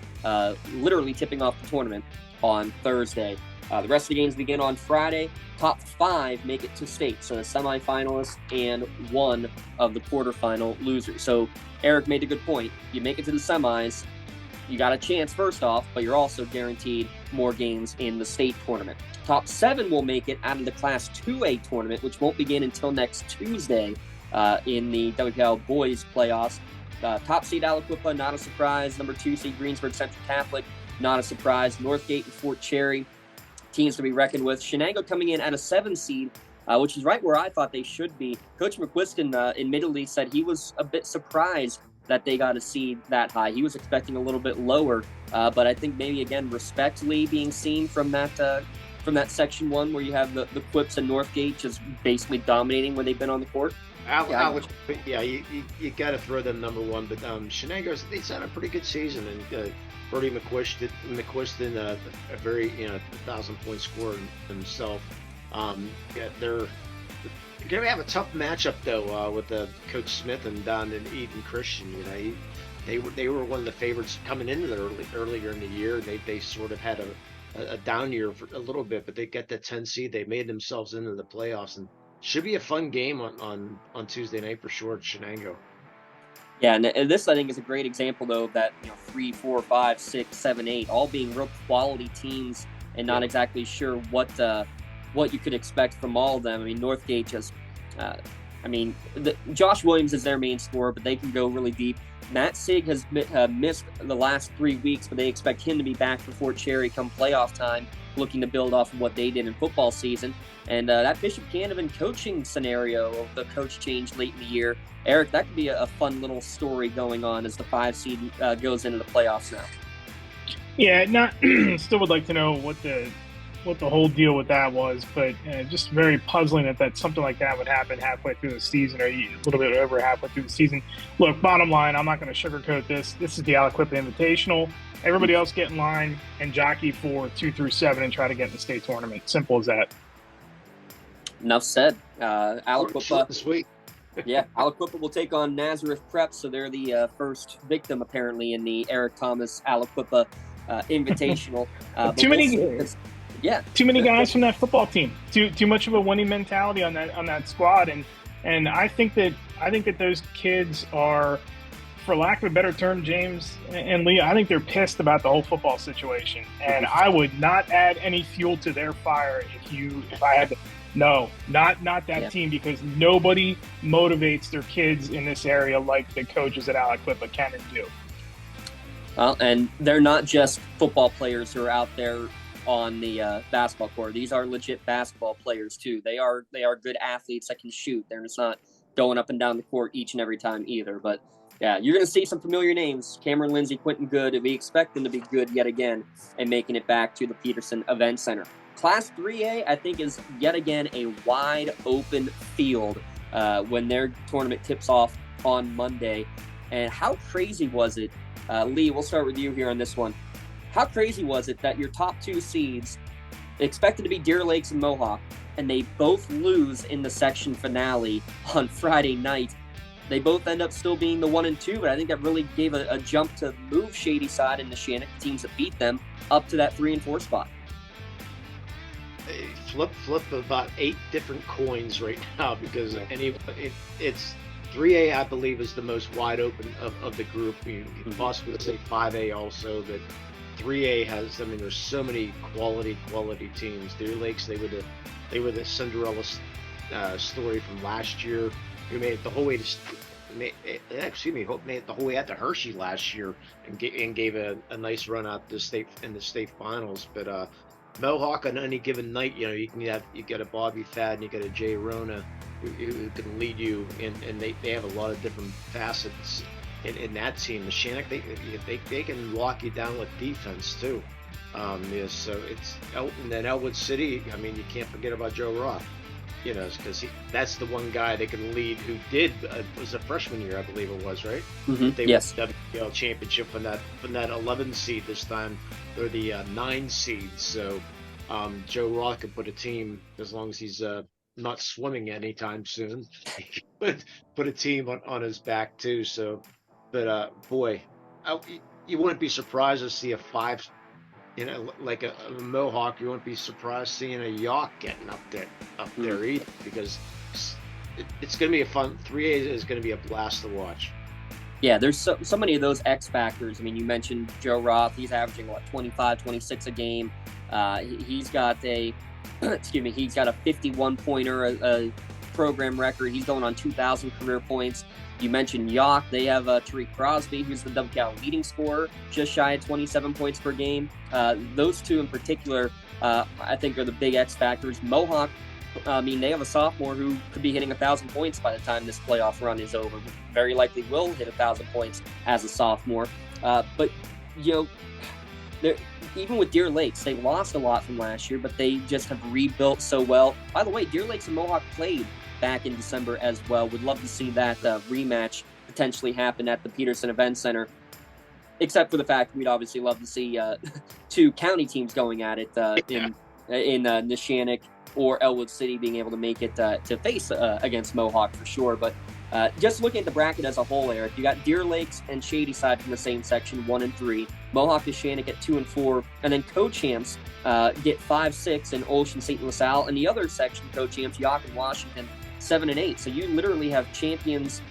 literally tipping off the tournament on Thursday. The rest of the games begin on Friday. Top 5 make it to state, so the semifinalists and one of the quarterfinal losers. So Eric made a good point. You make it to the semis, you got a chance first off, but you're also guaranteed more games in the state tournament. Top 7 will make it out of the Class 2A tournament, which won't begin until next Tuesday in the WPIAL boys playoffs. Top seed Aliquippa, not a surprise. Number 2 seed Greensburg Central Catholic, not a surprise. Northgate and Fort Cherry, teams to be reckoned with. Shenango coming in at a 7 seed, which is right where I thought they should be. Coach McQuiston admittedly said he was a bit surprised that they got a seed that high. He was expecting a little bit lower, but I think maybe, again, respectfully being seen from that Section 1 where you have the Quips and Northgate just basically dominating when they've been on the court. You got to throw them number 1, but Shenango's, they've had a pretty good season, and Brody McQuiston, a very 1,000-point scorer himself. They're going to have a tough matchup though with Coach Smith and Don and Eden Christian. They were one of the favorites coming into the earlier in the year, and they sort of had a down year for a little bit, but they get the 10 seed. They made themselves into the playoffs, and should be a fun game on Tuesday night for sure at Shenango. Yeah, and this I think is a great example though of that 3, 4, 5, 6, 7, 8 all being real quality teams, and not exactly sure what you could expect from all of them. I mean, Northgate just, Josh Williams is their main scorer, but they can go really deep. Matt Sig has missed the last 3 weeks, but they expect him to be back for Fort Cherry come playoff time, looking to build off of what they did in football season. And that Bishop Canevin coaching scenario of the coach change late in the year, Eric, that could be a fun little story going on as the 5 seed goes into the playoffs now. Yeah, still would like to know what the whole deal with that was, but just very puzzling that something like that would happen halfway through the season, or a little bit over halfway through the season. Look, bottom line, I'm not going to sugarcoat this. This is the Aliquippa Invitational. Everybody else get in line and jockey for 2 through 7 and try to get in the state tournament. Simple as that. Enough said. Aliquippa. Sweet. Yeah, Aliquippa will take on Nazareth Prep, so they're the first victim apparently in the Eric Thomas Aliquippa Invitational. Too many guys from that football team. Too much of a winning mentality on that squad, and I think that those kids are, for lack of a better term, James and Lee, I think they're pissed about the whole football situation, and I would not add any fuel to their fire if I had to. No, not that team, because nobody motivates their kids in this area like the coaches at Aliquippa can and do. Well, and they're not just football players who are out there on the basketball court. These are legit basketball players too. They are good athletes that can shoot. They're just not going up and down the court each and every time either. But yeah, you're going to see some familiar names. Cameron Lindsay, Quentin Good, and we expect them to be good yet again and making it back to the Peterson Event Center. Class 3A, I think, is yet again a wide open field when their tournament tips off on Monday. And how crazy was it? Lee, we'll start with you here on this one. How crazy was it that your top 2 seeds expected to be Deer Lakes and Mohawk, and they both lose in the section finale on Friday night? They both end up still being the 1 and 2, but I think that really gave a jump to move Shady Side and Neshannock, the teams that beat them, up to that 3 and 4 spot. Flip about 8 different coins right now, because it's 3A, I believe, is the most wide open of the group. You could possibly say 5A also, but 3A has, there's so many quality teams. Deer Lakes, they were the Cinderella story from last year. Who made it the whole way made it the whole way out to Hershey last year and gave a nice run out to the state finals. But Mohawk, on any given night, you got a Bobby Fadden, you got a Jay Rona who can lead you, and they have a lot of different facets in that team. The Shannock, they can lock you down with defense too. So it's Elton and Elwood City. You can't forget about Joe Roth. Because that's the one guy they can lead who was a freshman year, I believe it was, right? Mm-hmm. They yes. won the WPIAL championship from that 11 seed this time. They're the 9 seed. So Joe Roth could put a team, as long as he's not swimming anytime soon, put a team on his back too. So, but boy, you wouldn't be surprised to see a 5. Like a Mohawk, you won't be surprised seeing a York getting up there either, because it's going to be a fun. 3A is going to be a blast to watch. Yeah, there's so many of those X factors. You mentioned Joe Roth. He's averaging 25, 26 a game. He's got a 51 pointer, a program record. He's going on 2,000 career points. You mentioned York. They have Tariq Crosby, who's the WPIAL leading scorer, just shy of 27 points per game. Those two in particular, I think, are the big X factors. Mohawk, they have a sophomore who could be hitting 1,000 points by the time this playoff run is over. Very likely will hit 1,000 points as a sophomore. But even with Deer Lakes, they lost a lot from last year, but they just have rebuilt so well. By the way, Deer Lakes and Mohawk played back in December as well. Would love to see that rematch potentially happen at the Peterson Event Center, except for the fact we'd obviously love to see 2 county teams going at it in Neshannock or Elwood City being able to make it to face against Mohawk for sure. But just looking at the bracket as a whole, Eric, you got Deer Lakes and Shady Side from the same section, 1 and 3. Mohawk and Shannick at 2-4, and then co-champs get 5-6 in Olsh and St. LaSalle, and the other section co-champs, York and Washington, 7-8. So you literally have champions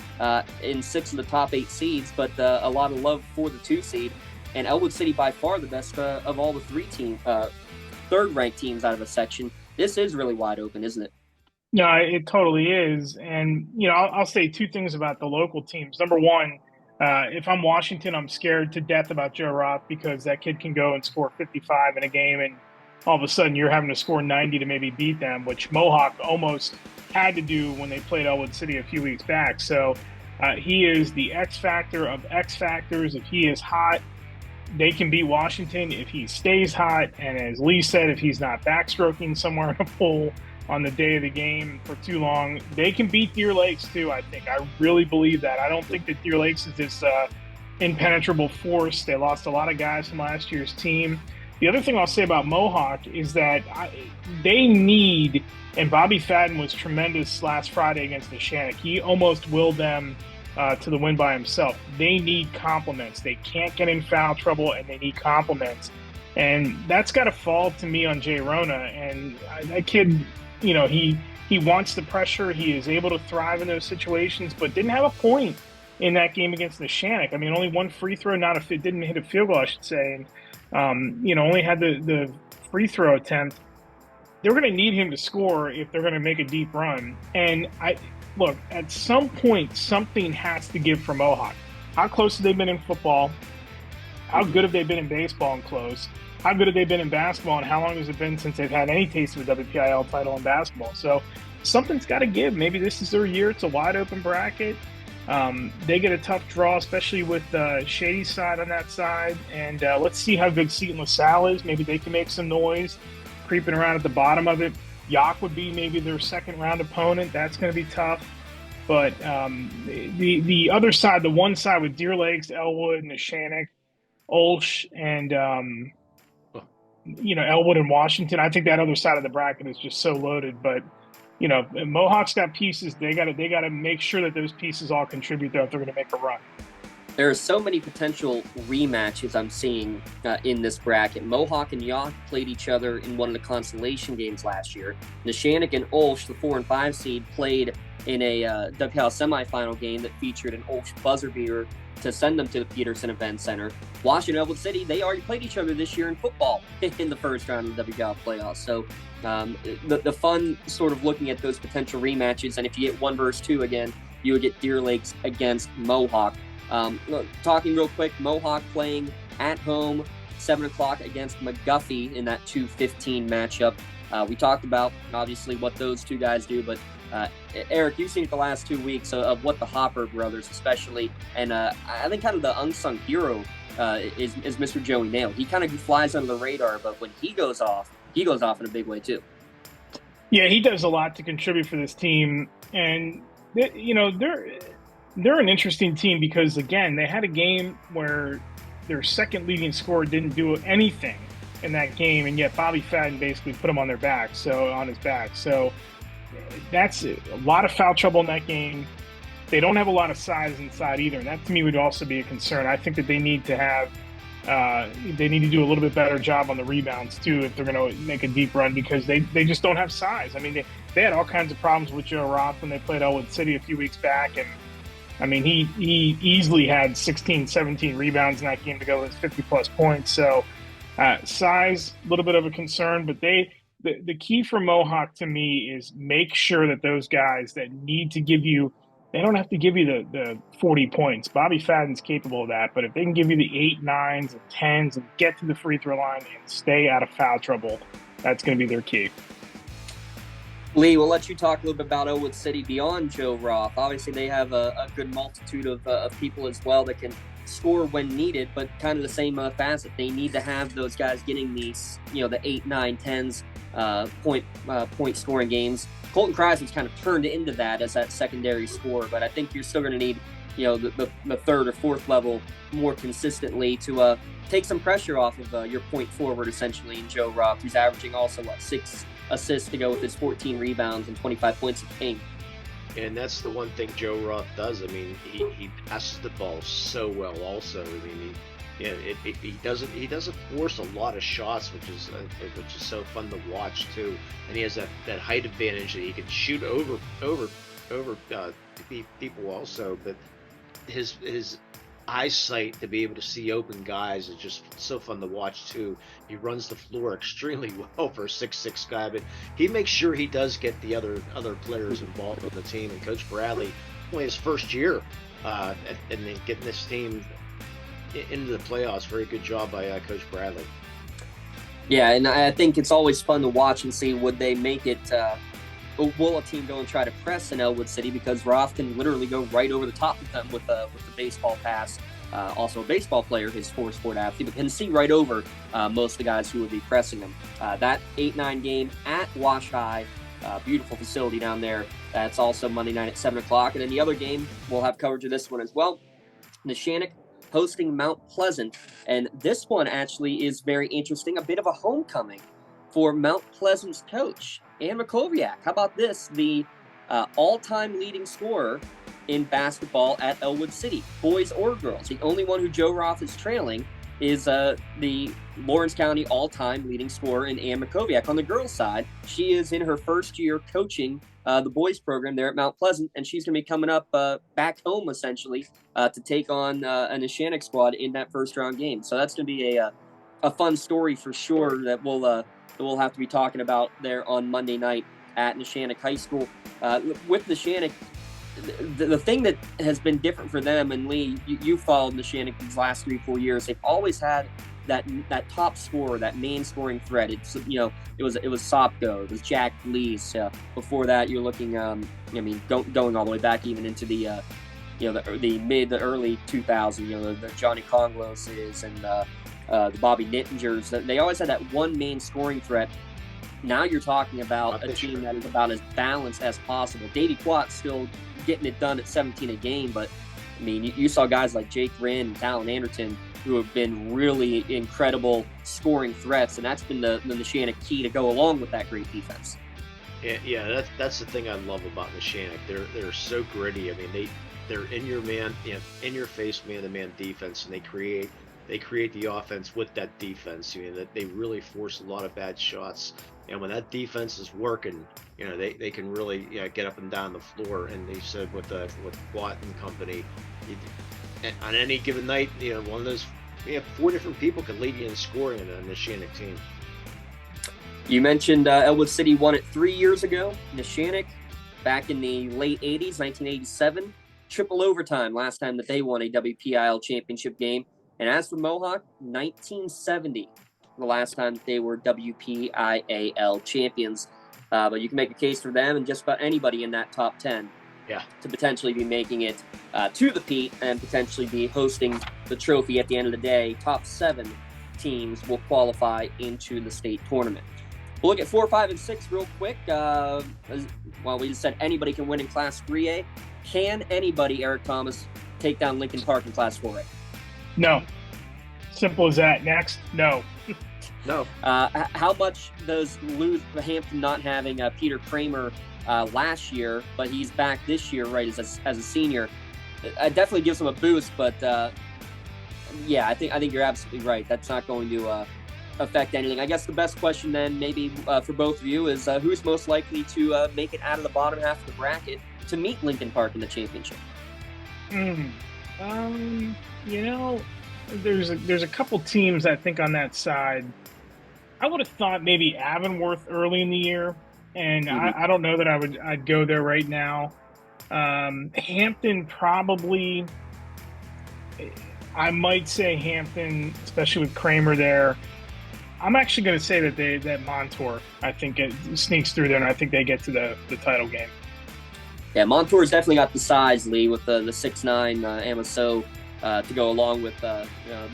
in 6 of the top 8 seeds, but a lot of love for the 2 seed. And Elwood City by far the best of all the 3rd-ranked teams out of the section. This is really wide open, isn't it? No, it totally is. And, I'll say 2 things about the local teams. Number one, if I'm Washington, I'm scared to death about Joe Roth because that kid can go and score 55 in a game, and all of a sudden you're having to score 90 to maybe beat them, which Mohawk almost had to do when they played Elwood City a few weeks back. So he is the X factor of X factors. If he is hot, they can beat Washington. If he stays hot, and as Lee said, if he's not backstroking somewhere in a pool on the day of the game for too long, they can beat Deer Lakes too, I think. I really believe that. I don't think that Deer Lakes is this impenetrable force. They lost a lot of guys from last year's team. The other thing I'll say about Mohawk is that they need, and Bobby Fadden was tremendous last Friday against the Shannick. He almost willed them to the win by himself. They need compliments. They can't get in foul trouble, and they need compliments. And that's got to fall to me on Jay Rona. And that kid, he wants the pressure. He is able to thrive in those situations, but didn't have a point in that game against the Shannick. I mean, only one free throw, didn't hit a field goal, I should say. And, only had the free throw attempt. They're going to need him to score if they're going to make a deep run. And look, at some point, something has to give for Mohawk. How close have they been in football? How good have they been in baseball and close? How good have they been in basketball? And how long has it been since they've had any taste of a WPIAL title in basketball? So something's got to give. Maybe this is their year. It's a wide open bracket. They get a tough draw, especially with Shady's side on that side. And let's see how good Seton LaSalle is. Maybe they can make some noise creeping around at the bottom of it. York would be maybe their 2nd-round opponent. That's going to be tough. But the other side, the one side with Deer Lakes, Elwood, and the Shannick, Olsh, and Elwood and Washington, I think that other side of the bracket is just so loaded. But Mohawk's got pieces. They got to make sure that those pieces all contribute though if they're going to make a run. There are so many potential rematches I'm seeing in this bracket. Mohawk and York played each other in one of the consolation games last year. Neshannock and Olsh, the 4 and 5 seed, played in a WPIAL semifinal game that featured an Olsh buzzer beater to send them to the Peterson Event Center. Washington and Elwood City, they already played each other this year in football in the first round of the WPIAL playoffs. So the fun sort of looking at those potential rematches, and if you get 1 versus 2 again, you would get Deer Lakes against Mohawk. Talking real quick, Mohawk playing at home, 7 o'clock against McGuffey in that 2-15 matchup. We talked about, obviously, what those 2 guys do, but Eric, you've seen it the last 2 weeks of what the Hopper brothers especially, and I think kind of the unsung hero is Mr. Joey Nail. He kind of flies under the radar, but when he goes off in a big way too. Yeah, he does a lot to contribute for this team, and they're an interesting team because, again, they had a game where their second leading scorer didn't do anything in that game, and yet Bobby Fadden basically put him on his back. So that's a lot of foul trouble in that game. They don't have a lot of size inside either, and that to me would also be a concern. I think that they need to do a little bit better job on the rebounds too if they're going to make a deep run, because they just don't have size. I mean, they had all kinds of problems with Joe Roth when they played Elwood City a few weeks back, and I mean, he easily had 16, 17 rebounds in that game to go with 50-plus points. So size, a little bit of a concern, but the key for Mohawk to me is make sure that those guys that need to give you, they don't have to give you the 40 points. Bobby Fadden's capable of that, but if they can give you the 8, 9s, and 10s and get to the free throw line and stay out of foul trouble, that's going to be their key. Lee, we'll let you talk a little bit about Elwood City beyond Joe Roth. Obviously, they have a good multitude of people as well that can score when needed, but kind of the same facet. They need to have those guys getting these, the 8, 9, 10s point scoring games. Colton Kreisman's kind of turned into that as that secondary scorer, but I think you're still going to need, the third or fourth level more consistently to take some pressure off of your point forward, essentially, in Joe Roth, who's averaging also 6 assists to go with his 14 rebounds and 25 points a game. And that's the one thing Joe Roth does. I mean, he passes the ball so well also. I mean, He doesn't force a lot of shots, which is so fun to watch too. And he has that height advantage that he can shoot over people also. But his eyesight to be able to see open guys is just so fun to watch too. He runs the floor extremely well for a 6'6" guy, but he makes sure he does get the other players involved with the team. And Coach Bradley, only his first year, and then getting this team into the playoffs. Very good job by Coach Bradley. Yeah, and I think it's always fun to watch and see would they make it. Will a team go and try to press in Elwood City, because Roth can literally go right over the top of them with the baseball pass. Also a baseball player, his four-sport athlete, but can see right over most of the guys who would be pressing him. That 8-9 game at Wash High, beautiful facility down there. That's also Monday night at 7 o'clock. And then the other game, we'll have coverage of this one as well. Neshannock hosting Mount Pleasant. And this one actually is very interesting, a bit of a homecoming for Mount Pleasant's coach, Ann Makoviak. How about this? The all-time leading scorer in basketball at Elwood City, boys or girls. The only one who Joe Roth is trailing is the Lawrence County all-time leading scorer in Ann Makoviak. On the girls' side, she is in her first year coaching the boys program there at Mount Pleasant, and she's going to be coming up back home, essentially, to take on a Neshannock squad in that first-round game. So that's going to be a fun story for sure that we'll have to be talking about there on Monday night at Neshannock High School. With Neshannock, the thing that has been different for them, and Lee, you followed Neshannock these last 3-4 years, they've always had that top scorer, that main scoring threat. It's it was Sopko, it was Jack Lees. Before that, you're looking going all the way back even into the the early 2000s. The Johnny Congloses and the Bobby Nittingers. They always had that one main scoring threat. Now you're talking about a team that is about as balanced as possible. Davey Quatt's still getting it done at 17 a game, but I mean, you saw guys like Jake Rinn and Talon Anderton who have been really incredible scoring threats, and that's been the Neshannock key to go along with that great defense. Yeah, that's the thing I love about Neshannock. They're so gritty. I mean, they're in your face man-to-man defense, and they create the offense with that defense. That they really force a lot of bad shots, and when that defense is working, they can really get up and down the floor. And they said with Watt and company, on any given night, one of those 4 different people can lead you in scoring in a Neshannock team. You mentioned Elwood City won it 3 years ago. Neshannock, back in the late 80s, 1987, triple overtime last time that they won a WPIAL championship game. And as for Mohawk, 1970, the last time they were WPIAL champions. But you can make a case for them and just about anybody in that top 10 to potentially be making it to the Pete and potentially be hosting the trophy at the end of the day. Top 7 teams will qualify into the state tournament. We'll look at 4, 5, and 6 real quick. We just said anybody can win in Class 3A. Can anybody, Eric Thomas, take down Lincoln Park in Class 4A? No. Simple as that. Next, no. No. How much does lose Hampton not having Peter Kramer last year, but he's back this year, right, as a senior? It definitely gives him a boost, but I think you're absolutely right. That's not going to affect anything. I guess the best question then, maybe for both of you, is who's most likely to make it out of the bottom half of the bracket to meet Lincoln Park in the championship? There's a couple teams I think on that side. I would have thought maybe Avonworth early in the year, and I don't know that I'd go there right now. Hampton probably. I might say Hampton, especially with Kramer there. I'm actually going to say that Montour, I think, it sneaks through there, and I think they get to the title game. Yeah, Montour's definitely got the size, Lee, with the 6'9" Amaso to go along with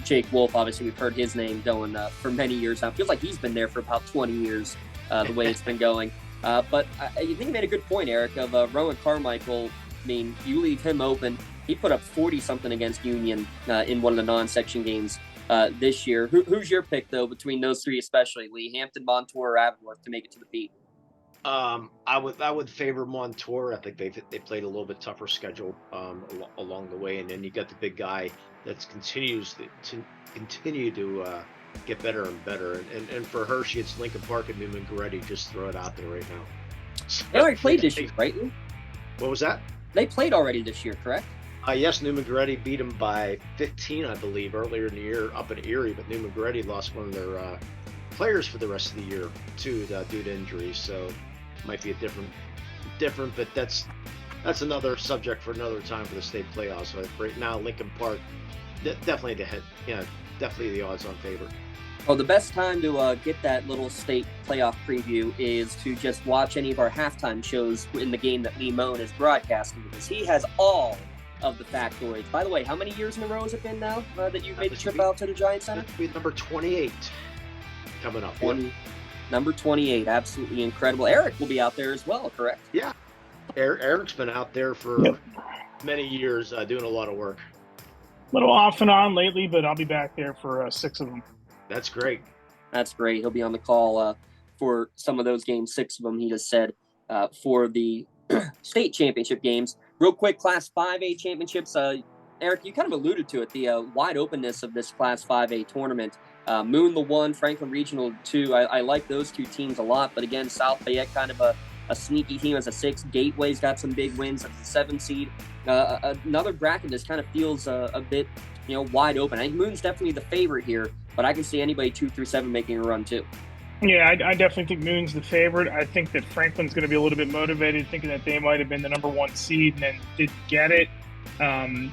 Jake Wolf. Obviously, we've heard his name going for many years now. It feels like he's been there for about 20 years, the way it's been going. But you think you made a good point, Eric, of Rowan Carmichael. I mean, you leave him open. He put up 40-something against Union in one of the non-section games this year. Who's your pick, though, between those three especially, Lee? Hampton, Montour, or Avonworth to make it to the Pete? I would favor Montour. I think they played a little bit tougher schedule along the way, and then you got the big guy that continues to continue to get better and better. And for her, she hits Lincoln Park and Newman Goretti. Just throw it out there right now. They already played this year, right? What was that? They played already this year, correct? Yes, Newman Goretti beat them by 15, I believe, earlier in the year up in Erie. But Newman Goretti lost one of their players for the rest of the year too, due to injuries. So might be a different, but that's another subject for another time for the state playoffs. But right now, Lincoln Park definitely the head, definitely the odds-on favorite. Well, the best time to get that little state playoff preview is to just watch any of our halftime shows in the game that Lee Moan is broadcasting, because he has all of the factoids. By the way, how many years in a row has it been now that you've made the trip out to the Giant Center? This will be number 28 coming up. Number 28, absolutely incredible. Eric will be out there as well, correct? Yeah. Eric's been out there for many years doing a lot of work. A little off and on lately, but I'll be back there for 6 of them. That's great. That's great. He'll be on the call for some of those games, 6 of them, he just said, for the state championship games. Real quick, Class 5A championships. Eric, you kind of alluded to it, the wide openness of this Class 5A tournament. Moon the 1, Franklin Regional 2. I like those two teams a lot, but again, South Fayette kind of a sneaky team as a 6. Gateway's got some big wins as a 7 seed. Another bracket that kind of feels a bit, wide open. I think Moon's definitely the favorite here, but I can see anybody 2 through 7 making a run too. Yeah, I definitely think Moon's the favorite. I think that Franklin's going to be a little bit motivated, thinking that they might have been the number 1 seed and then didn't get it.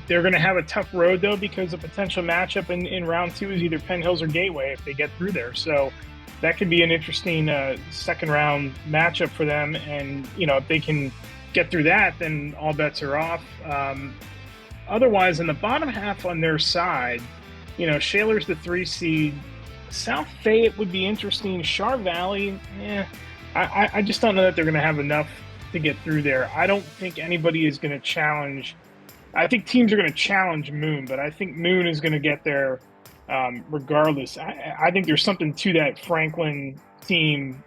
They're going to have a tough road, though, because a potential matchup in round 2 is either Penn Hills or Gateway if they get through there. So that could be an interesting second-round matchup for them. And, if they can get through that, then all bets are off. Otherwise, in the bottom half on their side, Shaler's the 3 seed. South Fayette would be interesting. Char Valley, I just don't know that they're going to have enough to get through there. I don't think anybody is going to challenge. I think teams are going to challenge Moon, but I think Moon is going to get there regardless. I think there's something to that Franklin team,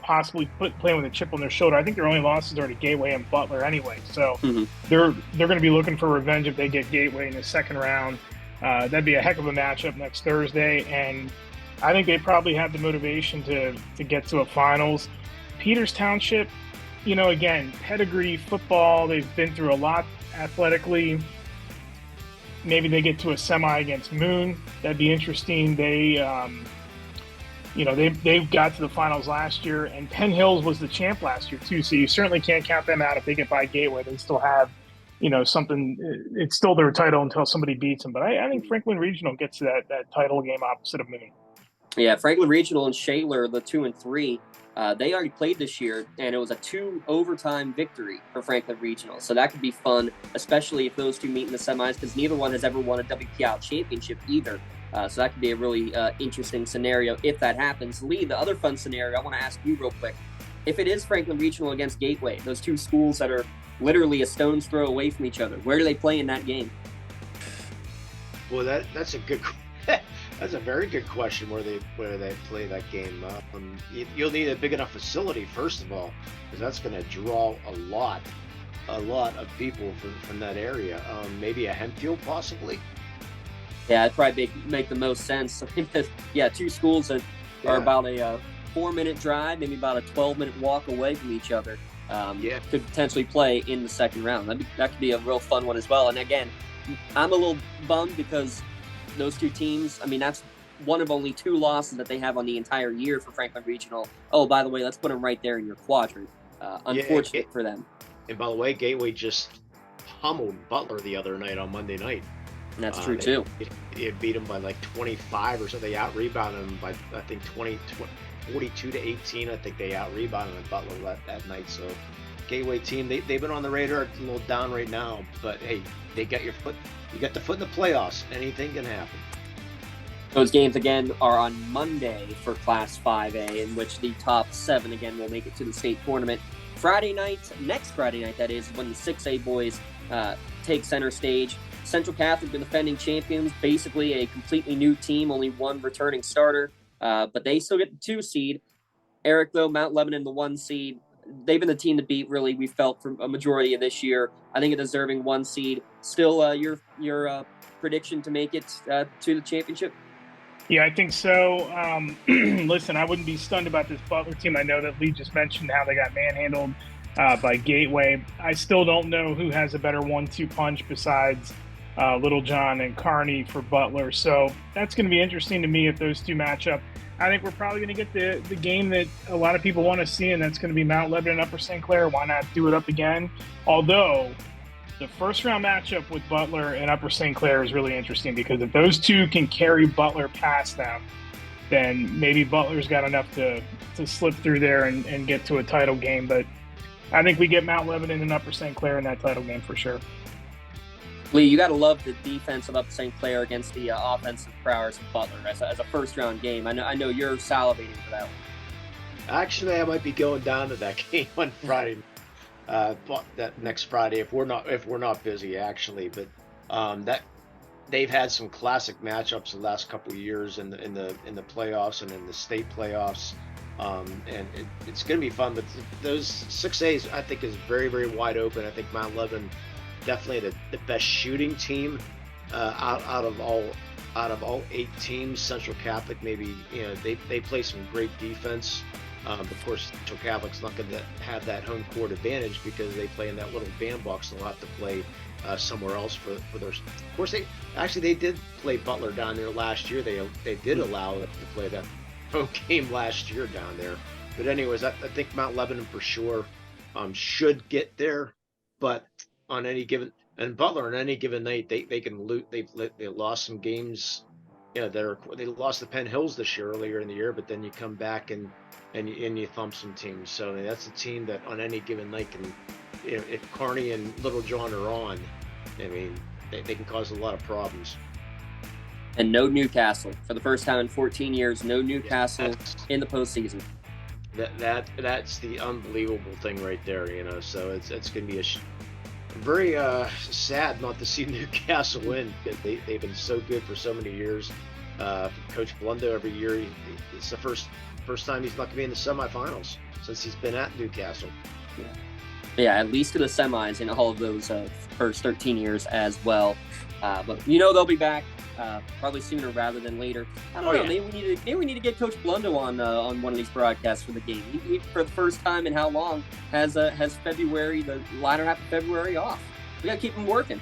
possibly playing with a chip on their shoulder. I think their only losses are to Gateway and Butler anyway. So they're going to be looking for revenge if they get Gateway in the second round. That'd be a heck of a matchup next Thursday, and I think they probably have the motivation to get to a finals. Peters Township, again, pedigree football. They've been through a lot athletically. Maybe they get to a semi against Moon. That'd be interesting. They got to the finals last year, and Penn Hills was the champ last year too. So you certainly can't count them out if they get by Gateway. They still have, something. It's still their title until somebody beats them. But I think Franklin Regional gets to that title game opposite of Moon. Yeah, Franklin Regional and Shaler, the 2 and 3, they already played this year, and it was a 2 overtime victory for Franklin Regional. So that could be fun, especially if those two meet in the semis, because neither one has ever won a WPIAL championship either. So that could be a really interesting scenario if that happens. Lee, the other fun scenario, I want to ask you real quick. If it is Franklin Regional against Gateway, those two schools that are literally a stone's throw away from each other, where do they play in that game? Well, that's a good That's a very good question. Where they play that game. You'll need a big enough facility first of all, because that's going to draw a lot of people from that area. Maybe a Hempfield possibly. Yeah, it'd probably make the most sense. Yeah, two schools that are about a 4-minute drive, maybe about a 12-minute walk away from each other. Could potentially play in the second round. That could be a real fun one as well. And again, I'm a little bummed because those two teams, that's one of only 2 losses that they have on the entire year for Franklin Regional. Oh, by the way, let's put them right there in your quadrant. Unfortunate for them. And by the way, Gateway just pummeled Butler the other night on Monday night. And that's true, too. It beat them by like 25 or so. They out-rebounded them by, I think, 42-18. I think they out-rebounded Butler that night. So, Gateway team, they've been on the radar, a little down right now. But, hey, they got your foot. You got the foot in the playoffs. Anything can happen. Those games, again, are on Monday for Class 5A, in which the top 7, again, will make it to the state tournament. Next Friday night, that is, when the 6A boys take center stage. Central Catholic, the defending champions, basically a completely new team, only 1 returning starter, but they still get the 2 seed. Eric, though, Mount Lebanon, the 1 seed. they've been the team to beat, really, we felt, for a majority of this year. I think a deserving 1 seed. Still your prediction to make it to the championship? Yeah, I think so. Listen, I wouldn't be stunned about this Butler team. I know that Lee just mentioned how they got manhandled by Gateway. I still don't know who has a better 1-2 punch besides Little John and Carney for Butler. So that's going to be interesting to me if those two match up. I think we're probably going to get the game that a lot of people want to see, and that's going to be Mount Lebanon and Upper St. Clair. Why not do it up again? Although the first round matchup with Butler and Upper St. Clair is really interesting, because if those two can carry Butler past them, then maybe Butler's got enough to slip through there and get to a title game. But I think we get Mount Lebanon and Upper St. Clair in that title game for sure. Lee, you got to love the defense of Upper St. Clair against the offensive prowess of Butler as a first-round game. I know you're salivating for that one. Actually, I might be going down to that game on Friday, that next Friday if we're not busy, actually. But that they've had some classic matchups the last couple of years in the playoffs and in the state playoffs, and it's going to be fun. But those 6As, I think, is very, very wide open. I think Mount Lebanon definitely the best shooting team out of all 8 teams. Central Catholic, maybe, they play some great defense. Of course, Central Catholic's not going to have that home court advantage because they play in that little bandbox. They'll have to play somewhere else for their. Of course, they did play Butler down there last year. They did allow them to play that home game last year down there. But anyways, I think Mount Lebanon for sure should get there, but on any given, and Butler on any given night they can lose. They lost some games. They lost the Penn Hills this year earlier in the year, but then you come back and you thump some teams. So that's a team that on any given night can, if Carney and Little John are on, they can cause a lot of problems. And no Newcastle for the first time in 14 years. No Newcastle in the postseason. That's the unbelievable thing right there. So it's going to be very sad not to see Newcastle win. They've been so good for so many years. Coach Blundo every year, it's the first time he's not going to be in the semifinals since he's been at Newcastle. Yeah, at least to the semis in all of those first 13 years as well. But they'll be back probably sooner rather than later. I don't know. Yeah. Maybe we need to get Coach Blundo on one of these broadcasts for the game. He for the first time in how long has February, the latter half of February, off. We got to keep him working.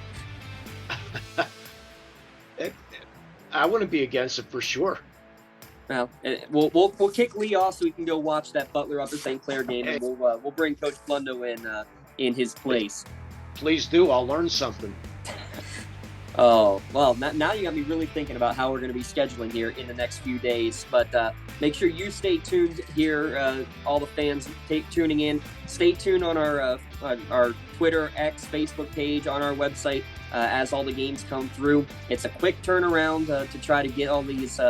I wouldn't be against it for sure. Well, we'll kick Lee off so we can go watch that Butler Upper St. Clair game, and we'll bring Coach Blundo in his place. Please do. I'll learn something. Oh, well, now you got me really thinking about how we're going to be scheduling here in the next few days. But make sure you stay tuned here, all the fans tuning in. Stay tuned on our Twitter, X, Facebook page, on our website as all the games come through. It's a quick turnaround to try to get all these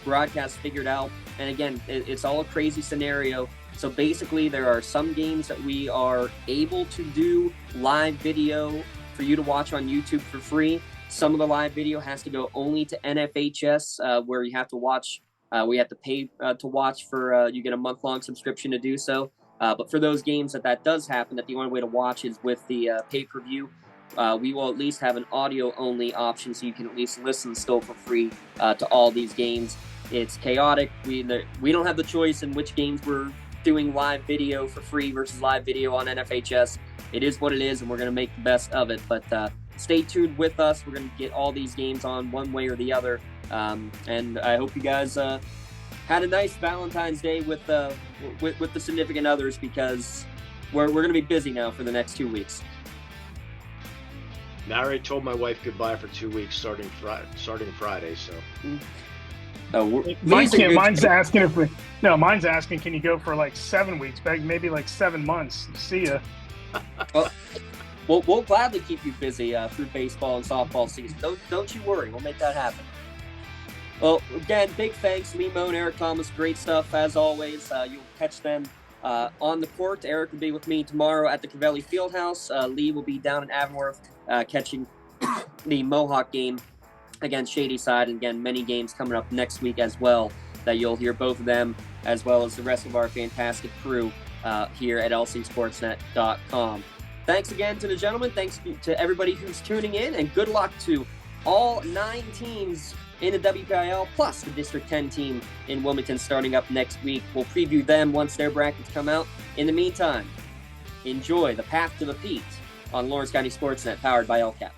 broadcasts figured out. And again, it's all a crazy scenario. So basically, there are some games that we are able to do live video for you to watch on YouTube for free. Some of the live video has to go only to NFHS, where you have to watch. We have to pay to watch for. You get a month-long subscription to do so. But for those games that does happen, that the only way to watch is with the pay-per-view. We will at least have an audio-only option, so you can at least listen still for free to all these games. It's chaotic. We don't have the choice in which games we're doing live video for free versus live video on NFHS. It is what it is, and we're going to make the best of it. But stay tuned with us. We're going to get all these games on one way or the other. And I hope you guys had a nice Valentine's Day with the significant others, because we're going to be busy now for the next 2 weeks. I already told my wife goodbye for 2 weeks starting Friday. So. Mine's asking, can you go for like 7 weeks, maybe like 7 months? See ya. Well, we'll gladly keep you busy through baseball and softball season. Don't you worry. We'll make that happen. Well, again, big thanks, Lee Moe and Eric Thomas. Great stuff, as always. You'll catch them on the court. Eric will be with me tomorrow at the Cavelli Fieldhouse. Lee will be down in Avonworth catching the Mohawk game against Shadyside. And again, many games coming up next week as well that you'll hear both of them, as well as the rest of our fantastic crew here at lcsportsnet.com. Thanks again to the gentlemen. Thanks to everybody who's tuning in, and good luck to all 9 teams in the WPIAL, plus the District 10 team in Wilmington starting up next week. We'll preview them once their brackets come out. In the meantime, enjoy the path to the Pete on Lawrence County Sportsnet, powered by LCAP.